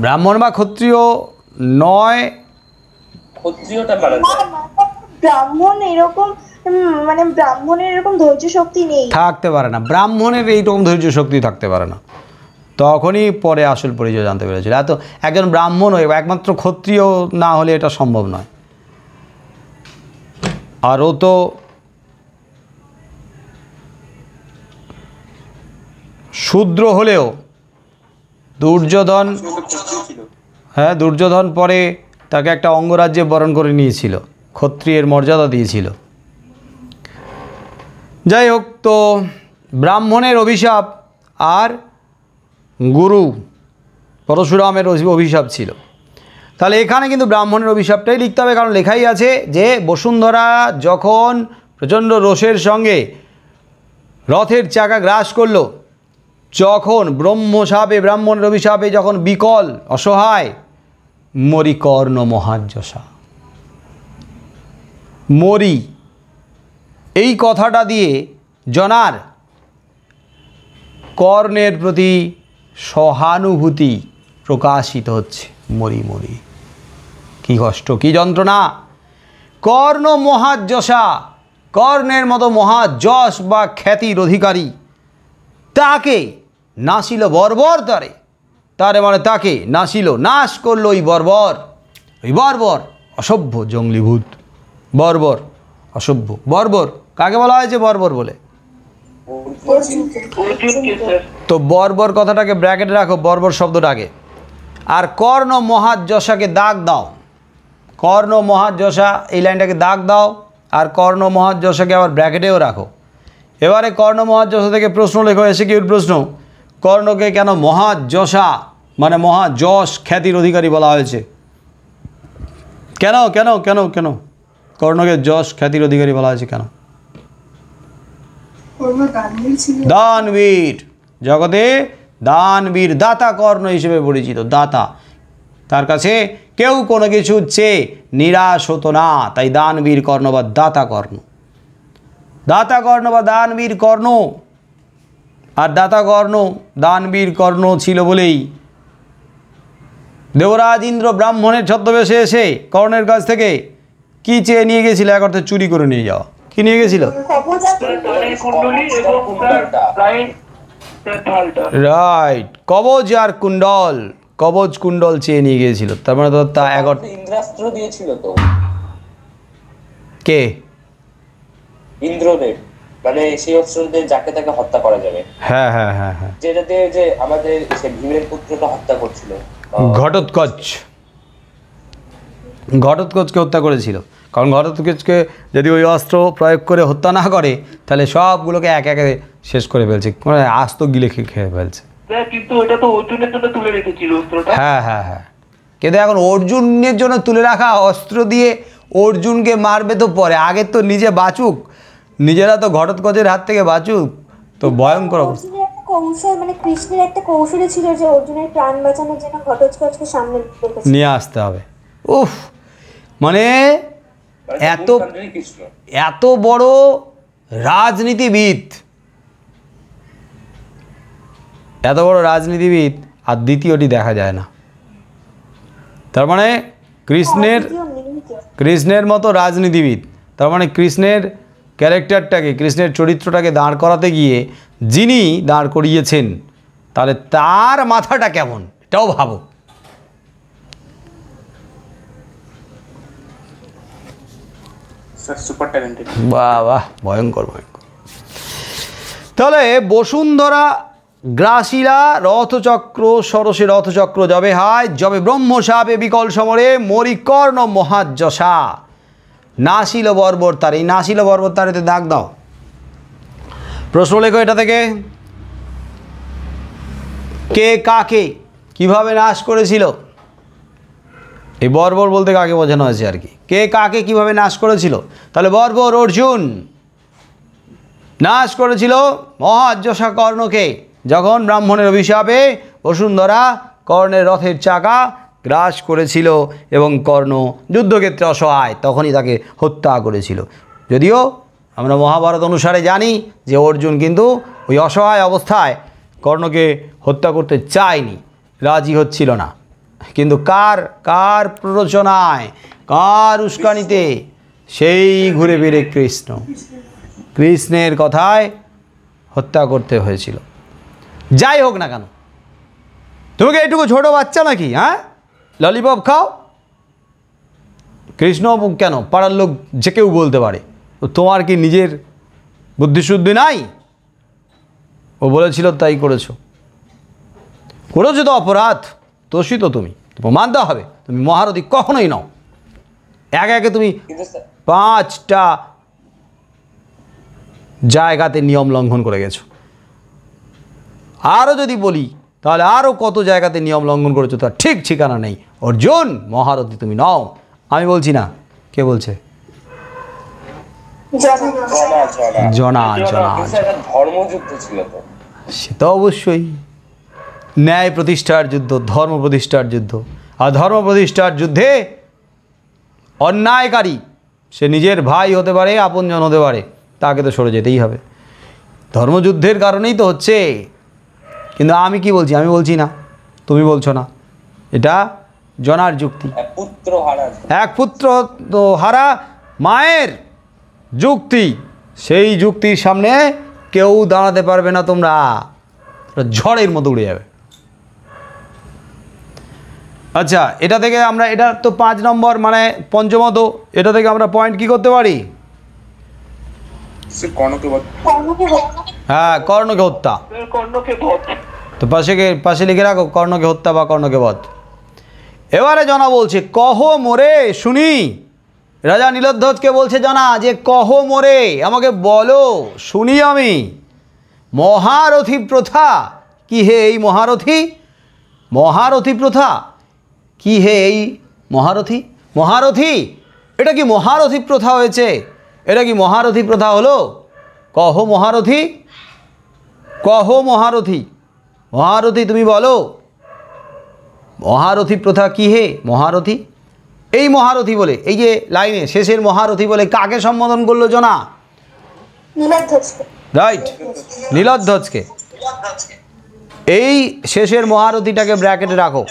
ব্রাহ্মণ বা ক্ষত্রিয় নয়, ক্ষত্রিয়টা মারা যায়। ব্রাহ্মণ এরকম মানে ব্রাহ্মণের এরকম ধৈর্য শক্তি নেই, থাকতে পারে না, ব্রাহ্মণের এইরকম ধৈর্য শক্তি থাকতে পারে না। তখনই পরে আসল পরিচয় জানতে পেরেছিল। এত একজন ব্রাহ্মণ হয়ে একমাত্র ক্ষত্রিয় না হলে এটা সম্ভব নয়। আর ও তো শূদ্র হলেও দুর্যোধন, হ্যাঁ দুর্যোধন পরে তাকে একটা অঙ্গরাজ্যে বরণ করে নিয়েছিল, ক্ষত্রিয়ের মর্যাদা দিয়েছিল। যাই হোক, তো ব্রাহ্মণের অভিশাপ আর গুরু পরশুরামের অভিশাপ ছিল। তাহলে এখানে কিন্তু ব্রাহ্মণের অভিশাপটাই লিখতে হবে, কারণ লেখাই আছে যে বসুন্ধরা যখন প্রচণ্ড রোষের সঙ্গে রথের চাকা গ্রাস করল, যখন ব্রহ্মশাপে ব্রাহ্মণের অভিশাপে যখন বিকল অসহায়, মরি কর্ণ মহাযশা। মরি এই কথাটা দিয়ে জনার কর্ণের প্রতি সহানুভূতি প্রকাশিত হচ্ছে। মরি মরি, কী কষ্ট, কী যন্ত্রণা। কর্ণ মহাযশা, কর্ণের মতো মহাযশ বা খ্যাতির অধিকারী, তাকে নাসিল বর্বর তারে, তারে মানে তাকে নাসিল, নাশ করলো ওই বর্বর, ওই বর্বর অসভ্য জঙ্গলিভূত, বর্বর অসভ্য। বর্বর কাকে বলা হয়েছে বর্বর বলে? তো বর্বর কথাটাকে ব্র্যাকেটে রাখো, বর্বর শব্দটাকে। আর কর্ণ মহাযশাকে দাগ দাও, কর্ণ মহাযশা এই লাইনটাকে দাগ দাও, আর কর্ণ মহাযশাকে আবার ব্র্যাকেটেও রাখো। এবারে কর্ণ মহাযশা থেকে প্রশ্ন লেখো, এসে কি প্রশ্ন, কর্ণকে কেন মহাযশা মানে মহাযশ খ্যাতির অধিকারী বলা হয়েছে? কেন কেন কেন কেন কর্ণকে যশ খ্যাতির অধিকারী বলা হয়েছে কেন? দানবীর, জগতে দানবীর, দাতা কর্ণ হিসেবে পরিচিত, দাতা। তার কাছে কেউ কোনো কিছু চেয়ে নিরাশ হতো না, তাই দানবীর কর্ণ বা দাতা কর্ণ, দাতা কর্ণ বা দানবীর কর্ণ। আর দাতা কর্ণ দানবীর কর্ণ ছিল বলেই দেবরাজ ইন্দ্র ব্রাহ্মণের ছদ্মবেশে এসে কর্ণের কাছ থেকে কি চেয়ে নিয়ে গেছিল? এক অর্থে চুরি করে নিয়ে যাওয়া। কি নিয়ে গেছিল? রাইট, কবজ আর কুণ্ডল, কবজ কুণ্ডল চেয়ে নিয়ে গিয়েছিল। তার মানে তা এক অর্থে ইন্দ্রাস্ত্র দিয়েছিল তো কে? ইন্দ্রদেব, মানে সেই অস্ত্র দিয়ে যাকে তাকে হত্যা করা যাবে। হ্যাঁ হ্যাঁ হ্যাঁ হ্যাঁ, যেটা দিয়ে যে আমাদের সে ভীমের পুত্রটা হত্যা করছিল, ঘটোৎকচ। ঘটোৎকচকে হত্যা করেছিল, কারণ ঘটোৎকচকে যদি ওই অস্ত্র প্রয়োগ করে হত্যা না করে তাহলে সবগুলোকে এক একে শেষ করে ফেলছে, মানে আস্ত গিলে খেয়ে ফেলছে। কিন্তু এটা তো অর্জুনের জন্য তুলে রেখেছিল অস্ত্রটা। হ্যাঁ হ্যাঁ হ্যাঁ, কিন্তু এখন অর্জুনের জন্য তুলে রাখা অস্ত্র দিয়ে অর্জুনকে মারবে তো পরে, আগে তো নিজে বাঁচুক, নিজেরা তো ঘটোৎকচের হাত থেকে বাঁচুক, তো ভয়ঙ্কর অবস্থা। অর্জুনের একটা কৌশল, মানে কৃষ্ণের একটা কৌশলই ছিল যে অর্জুনের প্রাণ বাঁচানোর জন্য ঘটোৎকচকে সামনে রেখেছে। নিয়ে আসতে হবে। উফ, মানে এত এত বড় রাজনীতিবিদ, এত বড় রাজনীতিবিদ আর দ্বিতীয়টি দেখা যায় না। তার মানে কৃষ্ণের মতো রাজনীতিবিদ, তার মানে কৃষ্ণের ক্যারেক্টারটাকে, কৃষ্ণের চরিত্রটাকে দাঁড় করাতে গিয়ে যিনি দাঁড় করিয়েছেন, তাহলে তার মাথাটা কেমন এটাও ভাবো। Super talented. বাহ বাহ, ভয়ঙ্কর ভয়ঙ্কর। তাহলে বসুন্ধরা গ্রাসিলা রথচক্র সরসে রথচক্র যবে হায়, যবে ব্রহ্মসাপে বিকল সমরে মরি কর্ণ মহাযশা, নাসিল বর্বর তার। এই নাসিল বর্বর তারেতে দাগ দাও, প্রশ্ন লেখো এটা থেকে। কে কাকে কিভাবে নাশ করেছিল? এই বর্বর বলতে কাকে বোঝানো হয়েছে আর কি, কে কাকে কিভাবে নাশ করেছিল? তাহলে বর্বর অর্জুন নাশ করেছিল মহাযশা কর্ণকে, যখন ব্রাহ্মণের অভিশাপে বসুন্ধরা কর্ণের রথের চাকা গ্রাস করেছিল এবং কর্ণ যুদ্ধক্ষেত্রে অসহায়, তখনই তাকে হত্যা করেছিল। যদিও আমরা মহাভারত অনুসারে জানি যে অর্জুন কিন্তু ওই অসহায় অবস্থায় কর্ণকে হত্যা করতে চায়নি, রাজি হচ্ছিল না, কিন্তু কার প্ররোচনায়, কার উস্কানিতে? সেই ঘুরে ফিরে কৃষ্ণের কথায় হত্যা করতে হয়েছিল। যাই হোক না কেন, তোমাকে এইটুকু ছোট বাচ্চা নাকি? হ্যাঁ, ললিপপ খাও। কৃষ্ণ কেন, পাড়ার লোক যে কেউ বলতে পারে, তোমার কি নিজের বুদ্ধিশুদ্ধি নাই? ও বলেছিল তাই করেছো তো অপরাধ, দোষী তো তুমি, মানতে হবে। তুমি মহারথী কখনোই নাও, একে একে তুমি 5টা জায়গাতে নিয়ম লঙ্ঘন করে গেছো। আরও যদি বলি তাহলে আরও কত জায়গাতে নিয়ম লঙ্ঘন করেছো, তার ঠিক ঠিকানা নেই। অর্জুন, মহারথী তুমি নও। আমি বলছি না, কে বলছে? জনা। ধর্মযুদ্ধ ছিল তো, সে তো অবশ্যই ন্যায় প্রতিষ্ঠার যুদ্ধ, ধর্ম প্রতিষ্ঠার যুদ্ধ। আর ধর্ম প্রতিষ্ঠার যুদ্ধে অন্যায়কারী, সে নিজের ভাই হতে পারে, আপনজন হতে পারে, তাকে তো সরে যেতেই হবে। ধর্মযুদ্ধের কারণেই তো হচ্ছে। কিন্তু আমি কি বলছি? আমি বলছি না, তুমি বলছো না, এটা জনার যুক্তি। এক পুত্র তো হারা মায়ের যুক্তি, সেই যুক্তির সামনে কেউ দাঁড়াতে পারবে না, তোমরা ঝড়ের মতো উড়ে যাবে। আচ্ছা, এটা থেকে আমরা, এটা তো 5 নম্বর মানে পঞ্চমত, এটা থেকে আমরা পয়েন্ট কি করতে পারি? হ্যাঁ, কর্ণকে হত্যা। তো পাশে লিখে রাখো, কর্ণকে হত্যা বা কর্ণকে বধ। এবারে জনা বলছে, কহ মোরে শুনি। রাজা নীলধ্বজকে বলছে জনা যে কহ মোরে, আমাকে বলো শুনি আমি। মহারথী প্রথা কি হে এই মহারথী? মহারথী প্রথা কি হে এই মহারথী? মহারথী, এটা কি মহারথী প্রথা হয়েছে? এটা কি মহারথী প্রথা হলো? কহ মহারথী, কহ মহারথী। মহারথী তুমি বলো, মহারথী প্রথা কি হে মহারথী? এই মহারথী বলে, এই যে লাইনে শেষের মহারথী বলে কাকে সম্বোধন করলো জনা? রাইট, নীলধ্বজকে। এই শেষের মহারথীটাকে ব্র্যাকেটে রাখো।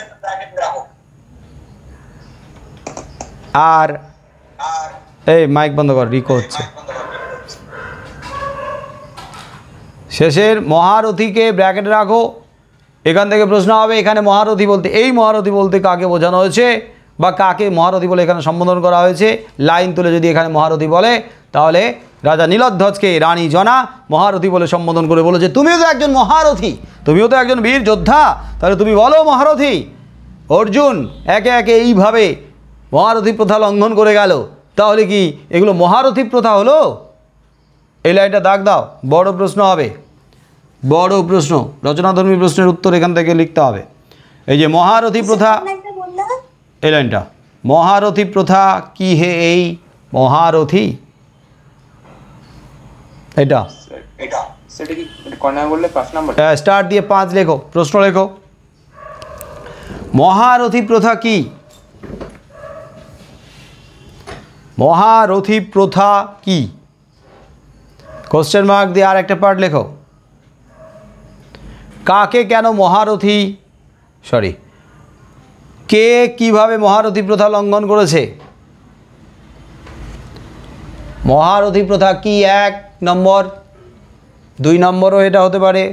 আর এই মাইক বন্ধ কর, রিকো হচ্ছে। শেষের মহারথীকে ব্র্যাকেটে রাখো। এখান থেকে প্রশ্ন হবে, এখানে মহারথী বলতে, এই মহারথী বলতে কাকে বোঝানো হয়েছে বা কাকে মহারথী বলে এখানে সম্বোধন করা হয়েছে? লাইন তুলে যদি এখানে মহারথী বলে, তাহলে রাজা নীলধ্বজকে রানী জনা মহারথী বলে সম্বোধন করে বলেছে, তুমিও তো একজন মহারথী, তুমিও তো একজন বীর যোদ্ধা, তাহলে তুমি বলো মহারথী। অর্জুন একে একে এইভাবে মহারথী প্রথা লঙ্ঘন করে গেল, তাহলে কি এগুলো মহারথী প্রথা হলো? এই লাইনটা দাগ দাও, বড় প্রশ্ন হবে, বড় প্রশ্ন, রচনাধর্মী প্রশ্নের উত্তর এখান থেকে লিখতে হবে। এই যে মহারথী প্রথা, এই লাইনটা, মহারথী প্রথা কি হে এই মহারথী, এটা সেটা কি কর্নার বললে 5 নাম্বার স্টার দিয়ে 5 লেখো, প্রশ্ন লেখো। মহারথী প্রথা কি? মহারথী প্রথা কি? কোশ্চেন মার্ক দিয়ে আর একটা পার্ট লেখো। কাকে কেন মহারথী, সরি, কে কিভাবে মহারথী প্রথা লঙ্ঘন করেছে? মহারথী প্রথা কি 1 নম্বর, 2 নম্বরও এটা হতে পারে,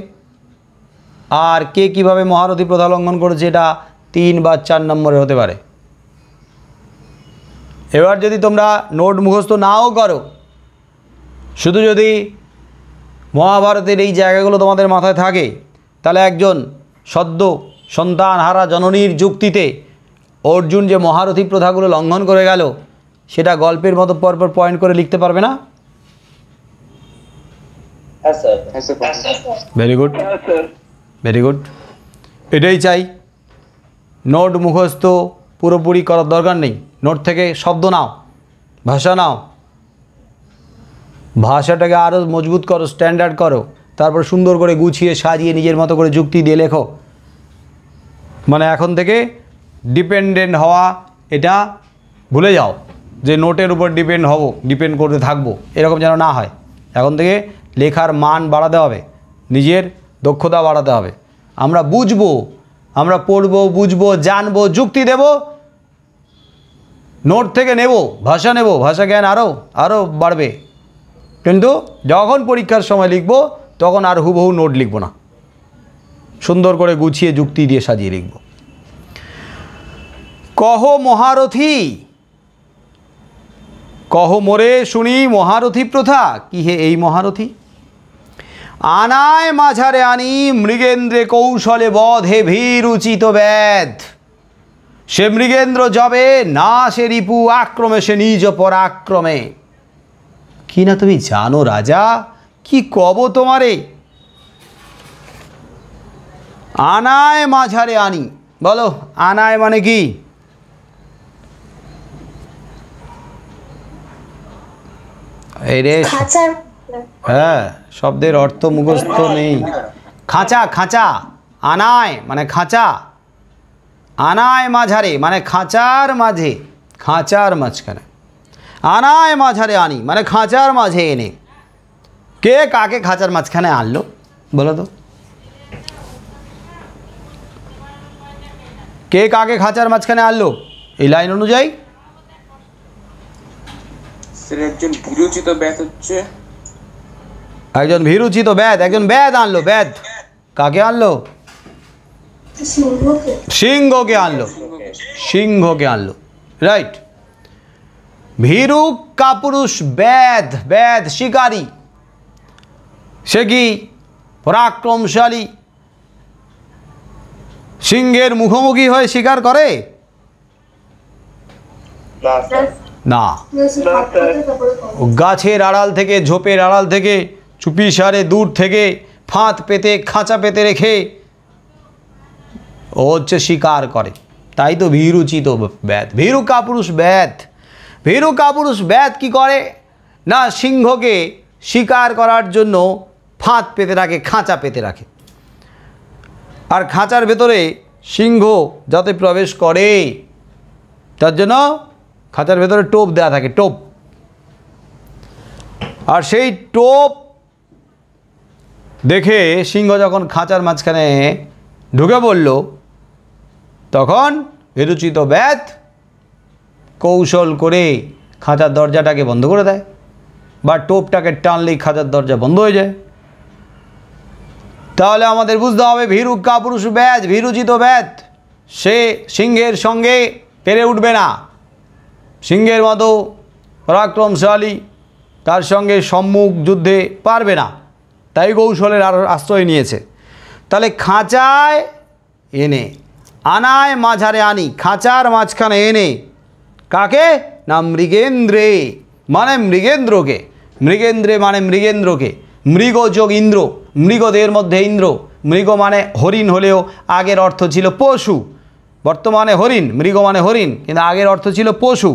আর কে কিভাবে মহারথী প্রথা লঙ্ঘন করেছে এটা 3 বা 4 নম্বরে হতে পারে। এবার যদি তোমরা নোট মুখস্থ নাও করো, শুধু যদি মহাভারতের এই জায়গাগুলো তোমাদের মাথায় থাকে, তাহলে একজন সদ্য সন্তানহারা জননীর যুক্তিতে অর্জুন যে মহারথী প্রথাগুলো লঙ্ঘন করে গেল, সেটা গল্পের মতো পরপর পয়েন্ট করে লিখতে পারবে না? হ্যাঁ sir. Very good, very good, এটাই চাই। নোট মুখস্থ পুরোপুরি করার দরকার নেই, নোট থেকে শব্দ নাও, ভাষা নাও, ভাষাটাকে আরও মজবুত করো, স্ট্যান্ডার্ড করো, তারপর সুন্দর করে গুছিয়ে সাজিয়ে নিজের মতো করে যুক্তি দিয়ে লেখো। মানে এখন থেকে ডিপেন্ডেন্ট হওয়া এটা ভুলে যাও, যে নোটের উপর ডিপেন্ড করতে থাকবো, এরকম যেন না হয়। এখন থেকে লেখার মান বাড়াতে হবে, নিজের দক্ষতা বাড়াতে হবে। আমরা বুঝবো, আমরা পড়বো, বুঝবো, জানবো, যুক্তি দেব, নোট থেকে নেব, ভাষা নেব, ভাষা জ্ঞান আরও বাড়বে। কিন্তু যখন পরীক্ষার সময় লিখব, তখন আর হুবহু নোট লিখব না, সুন্দর করে গুছিয়ে যুক্তি দিয়ে সাজিয়ে লিখব। কহ মহারথী, কহ মোরে শুনি মহারথী প্রথা কি হে এই মহারথী। আনায় মাঝারে আনি মৃগেন্দ্রে কৌশলে বধ হে ভীর উচিত ব্যাধ। সে মৃগেন্দ্র যবে না সে রিপু আক্রমে সে নিজ পরাক্রমে। কি না তুমি জানো রাজা, কি কব তোমারে। আনায় মাঝারে আনি, বলো আনায় মানে কি? এই রে, হ্যাঁ, শব্দের অর্থ মুখস্থ নেই। খাঁচা, খাঁচা, আনায় মানে খাঁচা, আনায় মাঝারে মানে খাঁচার মাঝে, খাঁচার মাঝখানে। আনায় মাঝারে আনি মানে খাঁচার মাঝে এনে। কে কাকে খাঁচার মাঝখানে আনলো বলো তো? কে কাকে খাঁচার মাঝখানে আনলো এই লাইন অনুযায়ী? একজন বিরোচিত ব্যাধ হচ্ছে, একজন ভীরুচিত ব্যাধ, একজন ব্যাধ আনলো। ব্যাধ কাকে আনলো? সিংহকে আনলো, সিংহকে আনলো, রাইট। ভীরু কাপুরুষ ব্যাধ, ব্যাধ শিকারী, সে কি পরাক্রমশালী? সিংহের মুখোমুখি হয়ে শিকার করে না, গাছের আড়াল থেকে, ঝোপের আড়াল থেকে, চুপিসারে দূর থেকে ফাঁদ পেতে, খাঁচা পেতে রেখে ও হচ্ছে শিকার করে। তাই তো ভীরুচিত ব্যাধ, ভীরু কাপুরুষ ব্যাধ। ভীরু কাপুরুষ ব্যাধ কি করে না, সিংহকে শিকার করার জন্য ফাঁদ পেতে রাখে, খাঁচা পেতে রাখে। আর খাঁচার ভেতরে সিংহ যাতে প্রবেশ করে তার জন্য খাঁচার ভেতরে টোপ দেওয়া থাকে, টোপ। আর সেই টোপ দেখে সিংহ যখন খাঁচার মাঝখানে ঢুকে পড়ল, তখন ভীরুচিত ব্যাধ কৌশল করে খাঁচার দরজাটাকে বন্ধ করে দেয়, বা টোপটাকে টানলেই খাঁচার দরজা বন্ধ হয়ে যায়। তাহলে আমাদের বুঝতে হবে ভীরু কাপুরুষ ব্যাধ, ভীরুচিত ব্যাধ, সে সিংহের সঙ্গে পেরে উঠবে না, সিংহের মতো পরাক্রমশালী তার সঙ্গে সম্মুখ যুদ্ধে পারবে না, তাই কৌশলের আশ্রয় নিয়েছে। তাহলে খাঁচায় এনে, আনায় মাঝারে আনি, খাঁচার মাঝখানে এনে কাকে? না মৃগেন্দ্রে, মানে মৃগেন্দ্রকে। মৃগেন্দ্রে মানে মৃগেন্দ্রকে। মৃগ যোগ ইন্দ্র, মৃগদের মধ্যে ইন্দ্র। মৃগ মানে হরিণ হলেও আগের অর্থ ছিল পশু, বর্তমানে হরিণ। মৃগ মানে হরিণ, কিন্তু আগের অর্থ ছিল পশু।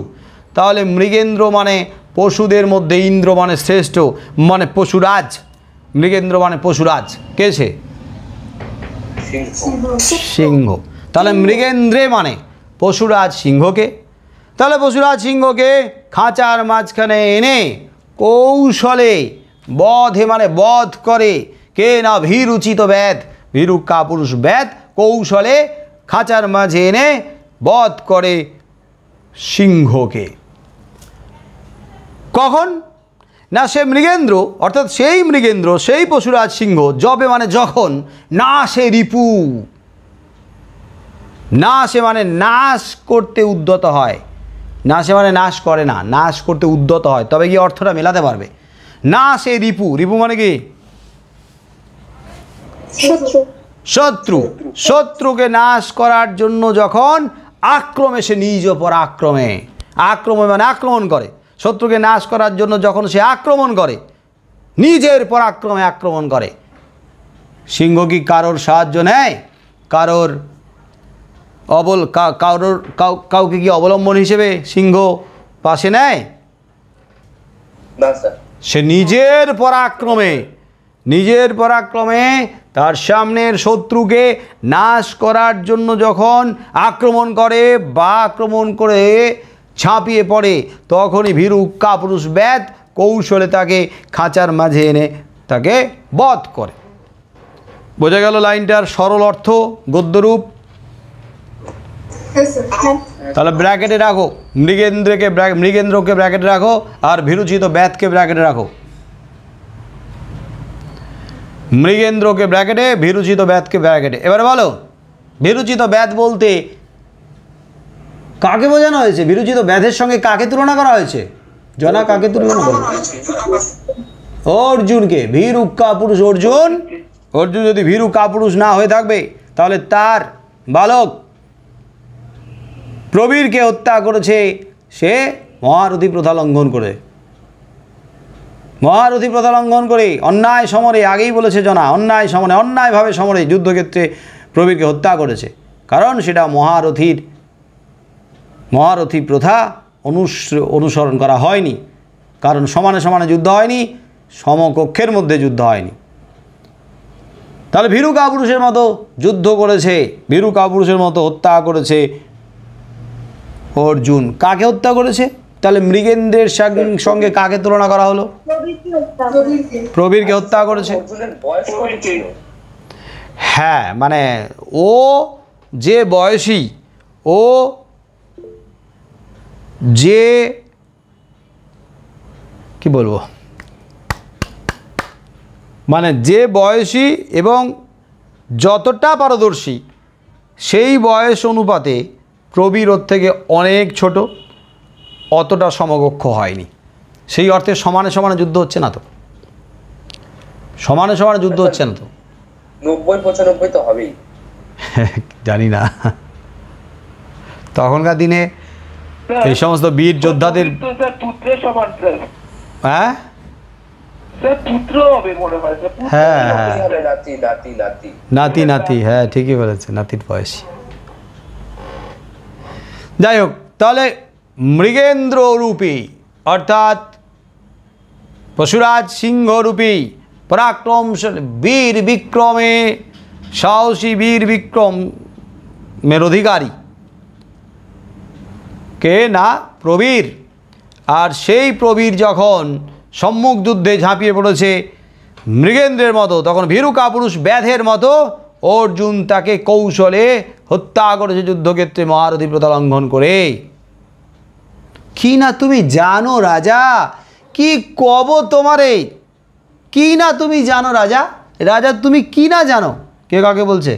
তাহলে মৃগেন্দ্র মানে পশুদের মধ্যে, ইন্দ্র মানে শ্রেষ্ঠ, মানে পশুরাজ। মৃগেন্দ্র মানে পশুরাজ। কে সে? সিংহ। তাহলে মৃগেন্দ্রে মানে পশুরাজ সিংহকে। তাহলে পশুরাজ সিংহকে খাঁচার মাঝখানে এনে কৌশলে বধে মানে বধ করে। কে? না ভীরুচিত ব্যাধ, ভীরু কাপুরুষ ব্যাধ কৌশলে খাঁচার মাঝে এনে বধ করে সিংহকে। কখন? না সে মৃগেন্দ্র, অর্থাৎ সেই মৃগেন্দ্র, সেই পশুরাজ সিংহ, যবে মানে যখন, না সে রিপু, না সে মানে নাশ করতে উদ্যত হয়। না সে মানে নাশ করে না, নাশ করতে উদ্যত হয়, তবে কি অর্থটা মেলাতে পারবে। না সে রিপু, রিপু মানে কি? শত্রু। শত্রুকে নাশ করার জন্য যখন আক্রমে, সে নিজ পরাক্রমে, আক্রমে মানে আক্রমণ করে। শত্রুকে নাশ করার জন্য যখন সে আক্রমণ করে, নিজের পরাক্রমে আক্রমণ করে। সিংহ কি কারোর সাহায্য নেয়? কারোর কাউকে কি অবলম্বন হিসেবে সিংহ পাশে নেয়? না স্যার। সে নিজের পরাক্রমে, নিজের পরাক্রমে তার সামনের শত্রুকে নাশ করার জন্য যখন আক্রমণ করে বা আক্রমণ করে ঝাঁপিয়ে পড়ে, তখনই ভীরু কাপুরুষ ব্যাধ কৌশলে তাকে খাঁচার মাঝে এনে তাকে বধ করে। বোঝা গেল লাইনটার সরল অর্থ, গদ্যরূপ? তাহলে ব্র্যাকেটে রাখো, মৃগেন্দ্রকে ব্র্যাকেটে রাখো, আর ভীরুচিত ব্যাধকে ব্র্যাকেটে রাখো। মৃগেন্দ্রকে ব্র্যাকেটে, ভীরুচিত ব্যাধকে ব্র্যাকেটে। এবারে বলো, ভীরুচিত ব্যাধ বলতে কাকে বোঝানো হয়েছে? ভীরুচিত ব্যাধের সঙ্গে কাকে তুলনা করা হয়েছে? জনা, কাকে তুলনা করা? অর্জুনকে। ভীরু কাপুরুষ অর্জুন। অর্জুন যদি ভীরু কাপুরুষ না হয়ে থাকবে, তাহলে তার বালক প্রবীরকে হত্যা করেছে সে মহারথী প্রথা লঙ্ঘন করে। মহারথী প্রথা লঙ্ঘন করে অন্যায় সমরে, আগেই বলেছে জনা, অন্যায় সমরে, অন্যায়ভাবে সমরে যুদ্ধক্ষেত্রে প্রবীরকে হত্যা করেছে। কারণ সেটা মহারথী প্রথা অনুসরণ করা হয়নি। কারণ সমানে সমানে যুদ্ধ হয়নি, সমকক্ষের মধ্যে যুদ্ধ হয়নি। তাহলে ভীরু কাপুরুষের মতো যুদ্ধ করেছে, ভীরু কাপুরুষের মতো হত্যা করেছে অর্জুন। কাকে হত্যা করেছে? তাহলে মৃগেন্দ্রের সঙ্গে কাকে তুলনা করা হলো? প্রবীরকে হত্যা করেছে। অর্জুনের বয়স কত ছিল? হ্যাঁ, মানে ও যে বয়সী, ও যে কি বলবো, মানে যে বয়সী এবং যতটা পারদর্শী, সেই বয়স অনুপাতে প্রবীর ওর থেকে অনেক ছোট, অতটা সমকক্ষ হয়নি। সেই অর্থে সমানে সমানে যুদ্ধ হচ্ছে না তো, সমানে সমানে যুদ্ধ হচ্ছে না তো। 90-95 তো হবেই। জানি না, তখনকার দিনে এই সমস্ত বীর যোদ্ধাদের। হ্যাঁ হ্যাঁ হ্যাঁ, নাতি নাতি, হ্যাঁ ঠিকই বলেছে, নাতির বয়সী। যাই হোক, তাহলে মৃগেন্দ্র রূপী অর্থাৎ পশুরাজ সিংহরূপী পরাক্রমশালী বীর বিক্রমে সাহসী বীর বিক্রমের অধিকারী কে? না প্রবীর। আর সেই প্রবীর যখন সম্মুখ যুদ্ধে ঝাঁপিয়ে পড়েছে মৃগেন্দ্রের মতো, তখন ভীরু কাপুরুষ ব্যাধের মতো অর্জুন তাকে কৌশলে হত্যা করেছে যুদ্ধক্ষেত্রে মহারথী প্রথা লঙ্ঘন করে। কি না তুমি জানো রাজা? কি কব তোমারে? কি না তুমি জানো রাজা? রাজা তুমি কি না জানো? কে কাকে বলছে?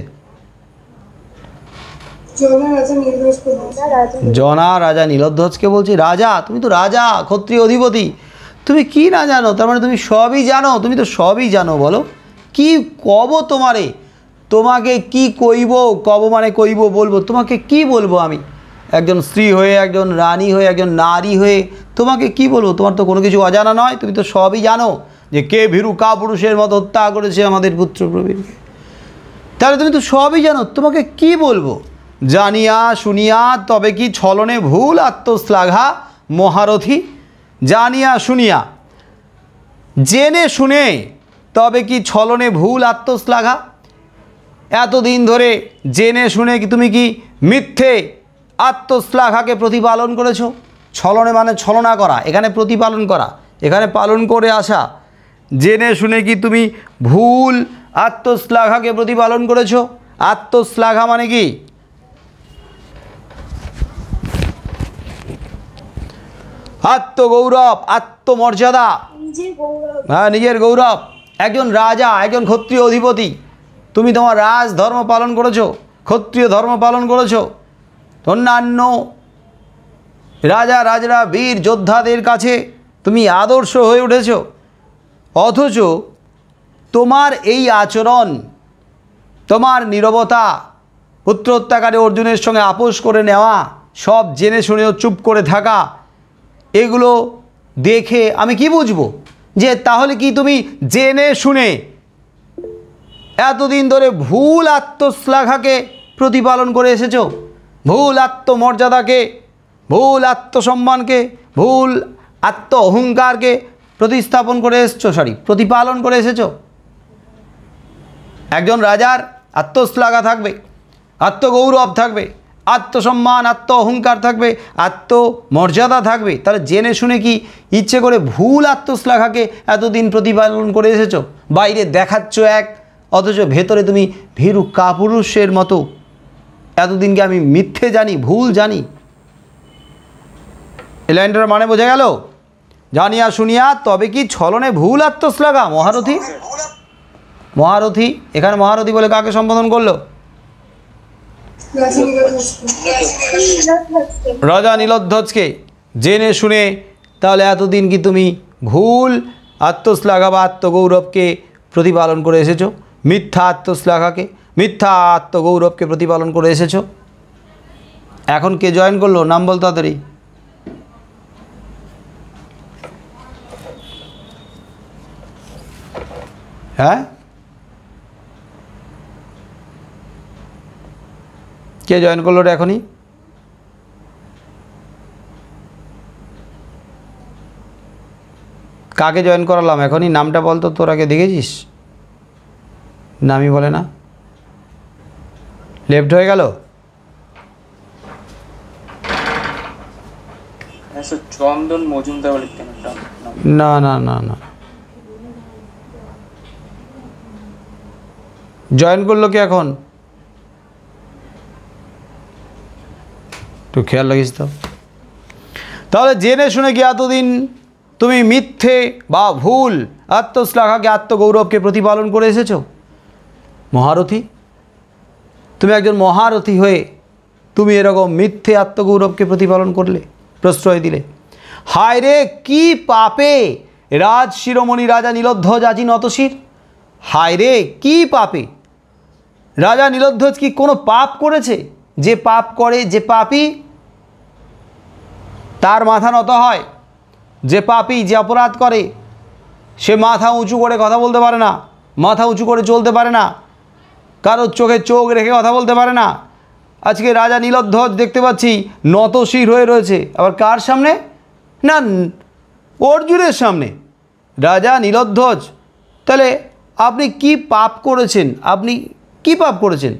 জনা রাজা নীলধ্বজকে বলছি, রাজা তুমি তো রাজা, ক্ষত্রিয় অধিপতি, তুমি কি না জানো? তার মানে তুমি সবই জানো, তুমি তো সবই জানো। বলো কি কব তোমারে? তোমাকে কি কইব? কব মানে কইব, বলবো। তোমাকে কি বলবো আমি? একজন স্ত্রী হয়ে, একজন রানী হয়ে, একজন নারী হয়ে তোমাকে কি বলবো, তোমার তো কোনো কিছু অজানা নয়, তুমি তো সবই জানো যে কে ভীরু কাপুরুষের মতো হত্যা করেছে আমাদের পুত্র প্রবীণকে। তাহলে তুমি তো সবই জানো, তোমাকে কি বলবো। জানিয়া শুনিয়া তবে কি ছলনে ভুল আত্মশ্লাঘা মহারথী। জানিয়া শুনিয়া, জেনে শুনে তবে কি ছলনে ভুল আত্মশ্লাঘা। এতদিন ধরে জেনে শুনে কি তুমি কি মিথ্যে আত্মশ্লাঘাকে প্রতিপালন করেছো। ছলনে মানে ছলনা করা, এখানে প্রতিপালন করা, এখানে পালন করে আসা। জেনে শুনে কি তুমি ভুল আত্মশ্লাঘাকে প্রতিপালন করেছো। আত্মশ্লাঘা মানে কি? আত্মগৌরব, আত্মমর্যাদা, নিজের গৌরব। হ্যাঁ, নিজের গৌরব। একজন রাজা, একজন ক্ষত্রিয় অধিপতি, তুমি তোমার রাজ ধর্ম পালন করেছো, ক্ষত্রিয় ধর্ম পালন করেছো। অন্যান্য রাজরা বীর যোদ্ধাদের কাছে তুমি আদর্শ হয়ে উঠেছ। অথচ তোমার এই আচরণ, তোমার নীরবতা, পুত্র হত্যাকারী অর্জুনের সঙ্গে আপোষ করে নেওয়া, সব জেনে শুনেও চুপ করে থাকা, এগুলো দেখে আমি কি বুঝবো যে তাহলে কি তুমি জেনে শুনে এতদিন ধরে ভুল আত্মশ্লাঘাকে প্রতিপালন করে এসেছো, ভুল আত্মমর্যাদাকে, ভুল আত্মসম্মানকে, ভুল আত্ম অহংকারকে প্রতিস্থাপন করে এসেছো, প্রতিপালন করে এসেছো। একজন রাজার আত্মশ্লাঘা থাকবে, আত্মগৌরব থাকবে, আত্মসম্মান, আত্ম অহংকার থাকবে, আত্মমর্যাদা থাকবে। তাহলে জেনে শুনে কি ইচ্ছে করে ভুল আত্মশ্লাঘাকে এতদিন প্রতিপালন করে এসেছো। বাইরে দেখাচ্ছ এক, অথচ ভেতরে তুমি ভীরু কাপুরুষের মতো এতদিনকে আমি মিথ্যে জানি, ভুল জানি। এই লাইনটার মানে বোঝা গেল? জানিয়া শুনিয়া তবে কি ছলনে ভুল আত্মশ্লাঘা মহারথী। মহারথী, এখানে মহারথী বলে কাকে সম্বোধন করলো? রাজা নীলধ্বজকে। জেনে শুনে তাহলে এতদিন কি তুমি ভুল আত্মশ্লাঘা বা আত্মগৌরবকে প্রতিপালন করে এসেছো, মিথ্যা আত্মশ্লাঘাকে, মিথ্যা আত্মগৌরবকে প্রতিপালন করে এসেছো। এখন কে জয়েন করলো? নাম বল তাড়াতাড়ি। হ্যাঁ, কে জয়েন করলো রে এখনই? কাকে জয়েন করালাম এখনই? নামটা বল তো, তোর আগে দেখেছিস? নামই বলে না, লেফট হয়ে গেল। চন্দন মজুমদার বলে কেন? না না না না, জয়েন করলো কি এখন? একটু খেয়াল রাখিস তো। তাহলে জেনে শুনে কি এতদিন তুমি মিথ্যে বা ভুল আত্মশ্লাঘাকে, আত্মগৌরবকে প্রতিপালন করে এসেছো। মহারথী, তুমি একজন মহারথী হয়ে তুমি এরকম মিথ্যে আত্মগৌরবকে প্রতিপালন করলে, প্রশ্রয় দিলে। হায় রে, কি পাপে রাজ শিরোমণি রাজা নীলধ্বজ আজি নতশির। হায় রে, কি পাপে রাজা নীলধ্বজ কি কোনো পাপ করেছে? যে পাপ করে, যে পাপী, তার মাথা নত হয়। যে পাপী, যে অপরাধ করে, সে মাথা উঁচু করে কথা বলতে পারে না, মাথা উঁচু করে চলতে পারে না, কারোর চোখে চোখ রেখে কথা বলতে পারে না। আজকে রাজা নীলধ্বজ দেখতে পাচ্ছি নতশির হয়ে রয়েছে। আবার কার সামনে? না, অর্জুনের সামনে। রাজা নীলধ্বজ, তাহলে আপনি কি পাপ করেছেন? আপনি কি পাপ করেছেন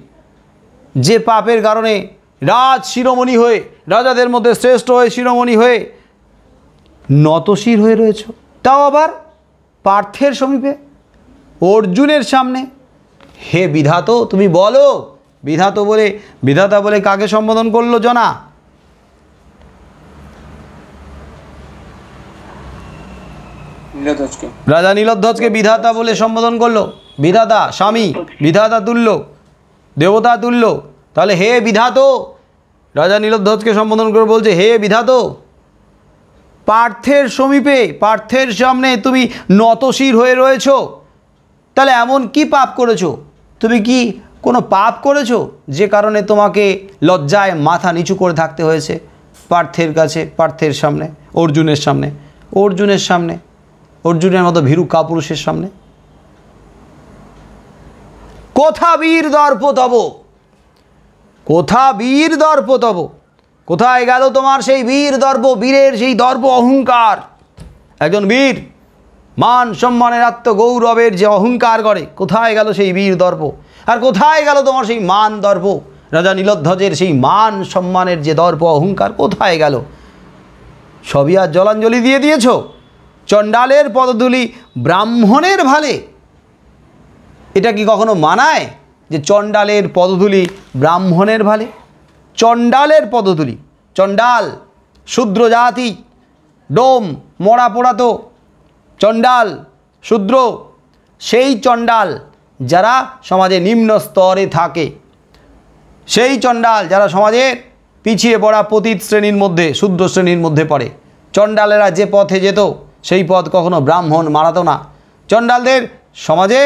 যে পাপের কারণে রাজ শিরোমণি হয়ে, রাজাদের মধ্যে শ্রেষ্ঠ হয়ে, শিরোমণি হয়ে নতশির হয়ে রয়েছ? তাও আবার পার্থের সমীপে, অর্জুনের সামনে। হে বিধাত, তুমি বলো। বিধাতা বলে কাকে সম্বোধন করলো জনা? নীলধ্বজকে। রাজা নীলধ্বজকে বিধাতা বলে সম্বোধন করলো। বিধাতা, স্বামী, বিধাতা তুল্য, দেবতা তুল্য। তাহলে হে বিধাত, রাজা নীলধ্বজকে সম্বোধন করে বলছে হে বিধাত। পার্থের সমীপে, পার্থের সামনে তুমি নতশির হয়ে রয়েছো। তাহলে এমন কি পাপ করেছো? তুমি কি কোনো পাপ করেছো যে কারণে তোমাকে লজ্জায় মাথা নিচু করে থাকতে হয়েছে পার্থের কাছে, পার্থের সামনে, অর্জুনের সামনে, অর্জুনের মতো ভীরু কাপুরুষের সামনে? কোথা বীর দর্প তব, কোথা বীর দর্প তব, কোথায় গেল তোমার সেই বীর দর্প, বীরের সেই দর্প অহংকার? একজন বীর মান সম্মানের আত্মগৌরবের যে অহংকার করে, কোথায় গেল সেই বীর দর্প? আর কোথায় গেল তোমার সেই মান দর্প? রাজা নীলধ্বজের সেই মান সম্মানের যে দর্প অহংকার কোথায় গেল? সবই আর জলাঞ্জলি দিয়ে দিয়েছ চণ্ডালের পদধূলি ব্রাহ্মণের ভালে। এটা কি কখনো মানায় যে চণ্ডালের পদধূলি ব্রাহ্মণের ভালে? চণ্ডালের পদধূলি, চণ্ডাল শূদ্র জাতি, ডোম মরা পোড়াতো চণ্ডাল শূদ্র, সেই চণ্ডাল যারা সমাজে নিম্ন স্তরে থাকে, সেই চণ্ডাল যারা সমাজের পিছিয়ে পড়া পতিত শ্রেণীর মধ্যে, শূদ্র শ্রেণীর মধ্যে পড়ে, চণ্ডালেরা যে পথে যেত সেই পথ কখনো ব্রাহ্মণ মারাতো না। চণ্ডালদের সমাজে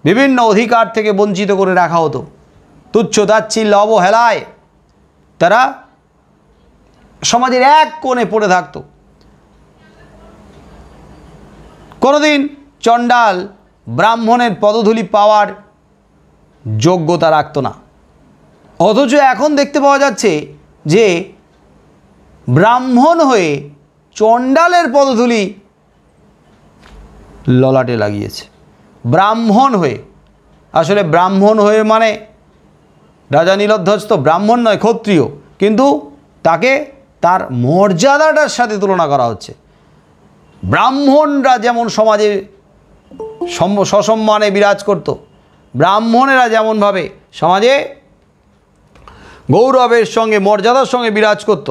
বিভিন্ন অধিকার থেকে বঞ্চিত করে রাখা হতো, তুচ্ছ তাচ্ছিল্য অবহেলায় তারা সমাজের এক কোণে পড়ে থাকতো। কোনোদিন চণ্ডাল ব্রাহ্মণের পদধূলি পাওয়ার যোগ্যতা রাখত না। অথচ এখন দেখতে পাওয়া যাচ্ছে যে ব্রাহ্মণ হয়ে চণ্ডালের পদধূলি ললাটে লাগিয়েছে। ব্রাহ্মণ হয়ে, আসলে ব্রাহ্মণ হয়ে মানে রাজা নীলধ্বজ তো ব্রাহ্মণ নয়, ক্ষত্রিয়, কিন্তু তাকে তার মর্যাদাটার সাথে তুলনা করা হচ্ছে। ব্রাহ্মণরা যেমন সমাজে সসম্মানে বিরাজ করত, ব্রাহ্মণেরা যেমনভাবে সমাজে গৌরবের সঙ্গে মর্যাদার সঙ্গে বিরাজ করত,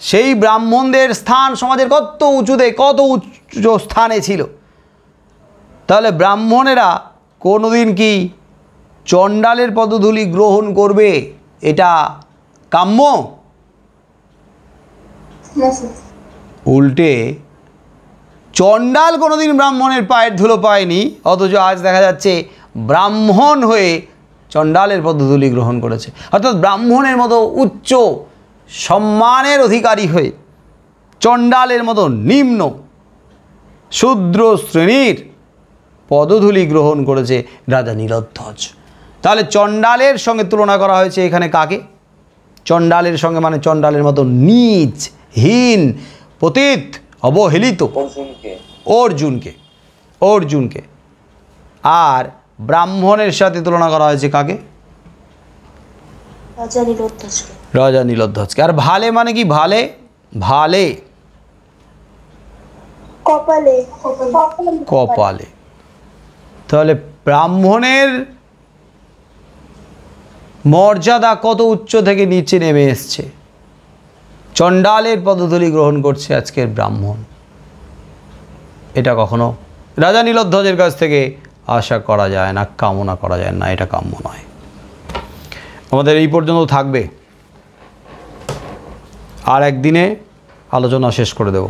সেই ব্রাহ্মণদের স্থান সমাজের কত উঁচুতে, কত উচ্চ স্থানে ছিল। তাহলে ব্রাহ্মণেরা কোনোদিন কি চণ্ডালের পদধূলি গ্রহণ করবে? এটা কাম্য? উল্টে চণ্ডাল কোনোদিন ব্রাহ্মণের পায়ের ধুলো পায়নি, অথচ আজ দেখা যাচ্ছে ব্রাহ্মণ হয়ে চণ্ডালের পদধূলি গ্রহণ করেছে। অর্থাৎ ব্রাহ্মণের মতো উচ্চ সম্মানের অধিকারী হয়ে চণ্ডালের মতো নিম্ন শূদ্র শ্রেণীর পদধূলি গ্রহণ করেছে রাজা নীলধ্বজ। তাহলে চণ্ডালের সঙ্গে তুলনা করা হয়েছে এখানে কাকে? চণ্ডালের সঙ্গে মানে চণ্ডালের মতো নীচ, হীন, পতিত, অবহেলিত অর্জুনকে। আর ব্রাহ্মণের সাথে তুলনা করা হয়েছে কাকে? রাজা নীলধ্বজকে। আর ভালে মানে কি? ভালে ভালে কপালে। তাহলে ব্রাহ্মণের মর্যাদা কত উচ্চ থেকে নিচে নেমে এসছে। চণ্ডালের পদধূলি গ্রহণ করছে আজকের ব্রাহ্মণ। এটা কখনো রাজা নীলধ্বজের কাছ থেকে আশা করা যায় না, কামনা করা যায় না, এটা কাম্য নয়। আমাদের এই পর্যন্ত থাকবে, আর একদিনে আলোচনা শেষ করে দেব।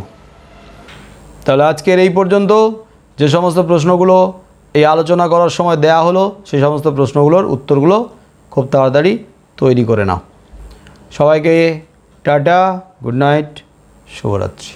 তাহলে আজকের এই পর্যন্ত যে সমস্ত প্রশ্নগুলো এই আলোচনা করার সময় দেয়া হলো, সেই সমস্ত প্রশ্নগুলোর উত্তরগুলো খুব তাড়াতাড়ি তৈরি করে নাও। সবাইকে টাটা, গুড নাইট, শুভরাত্রি।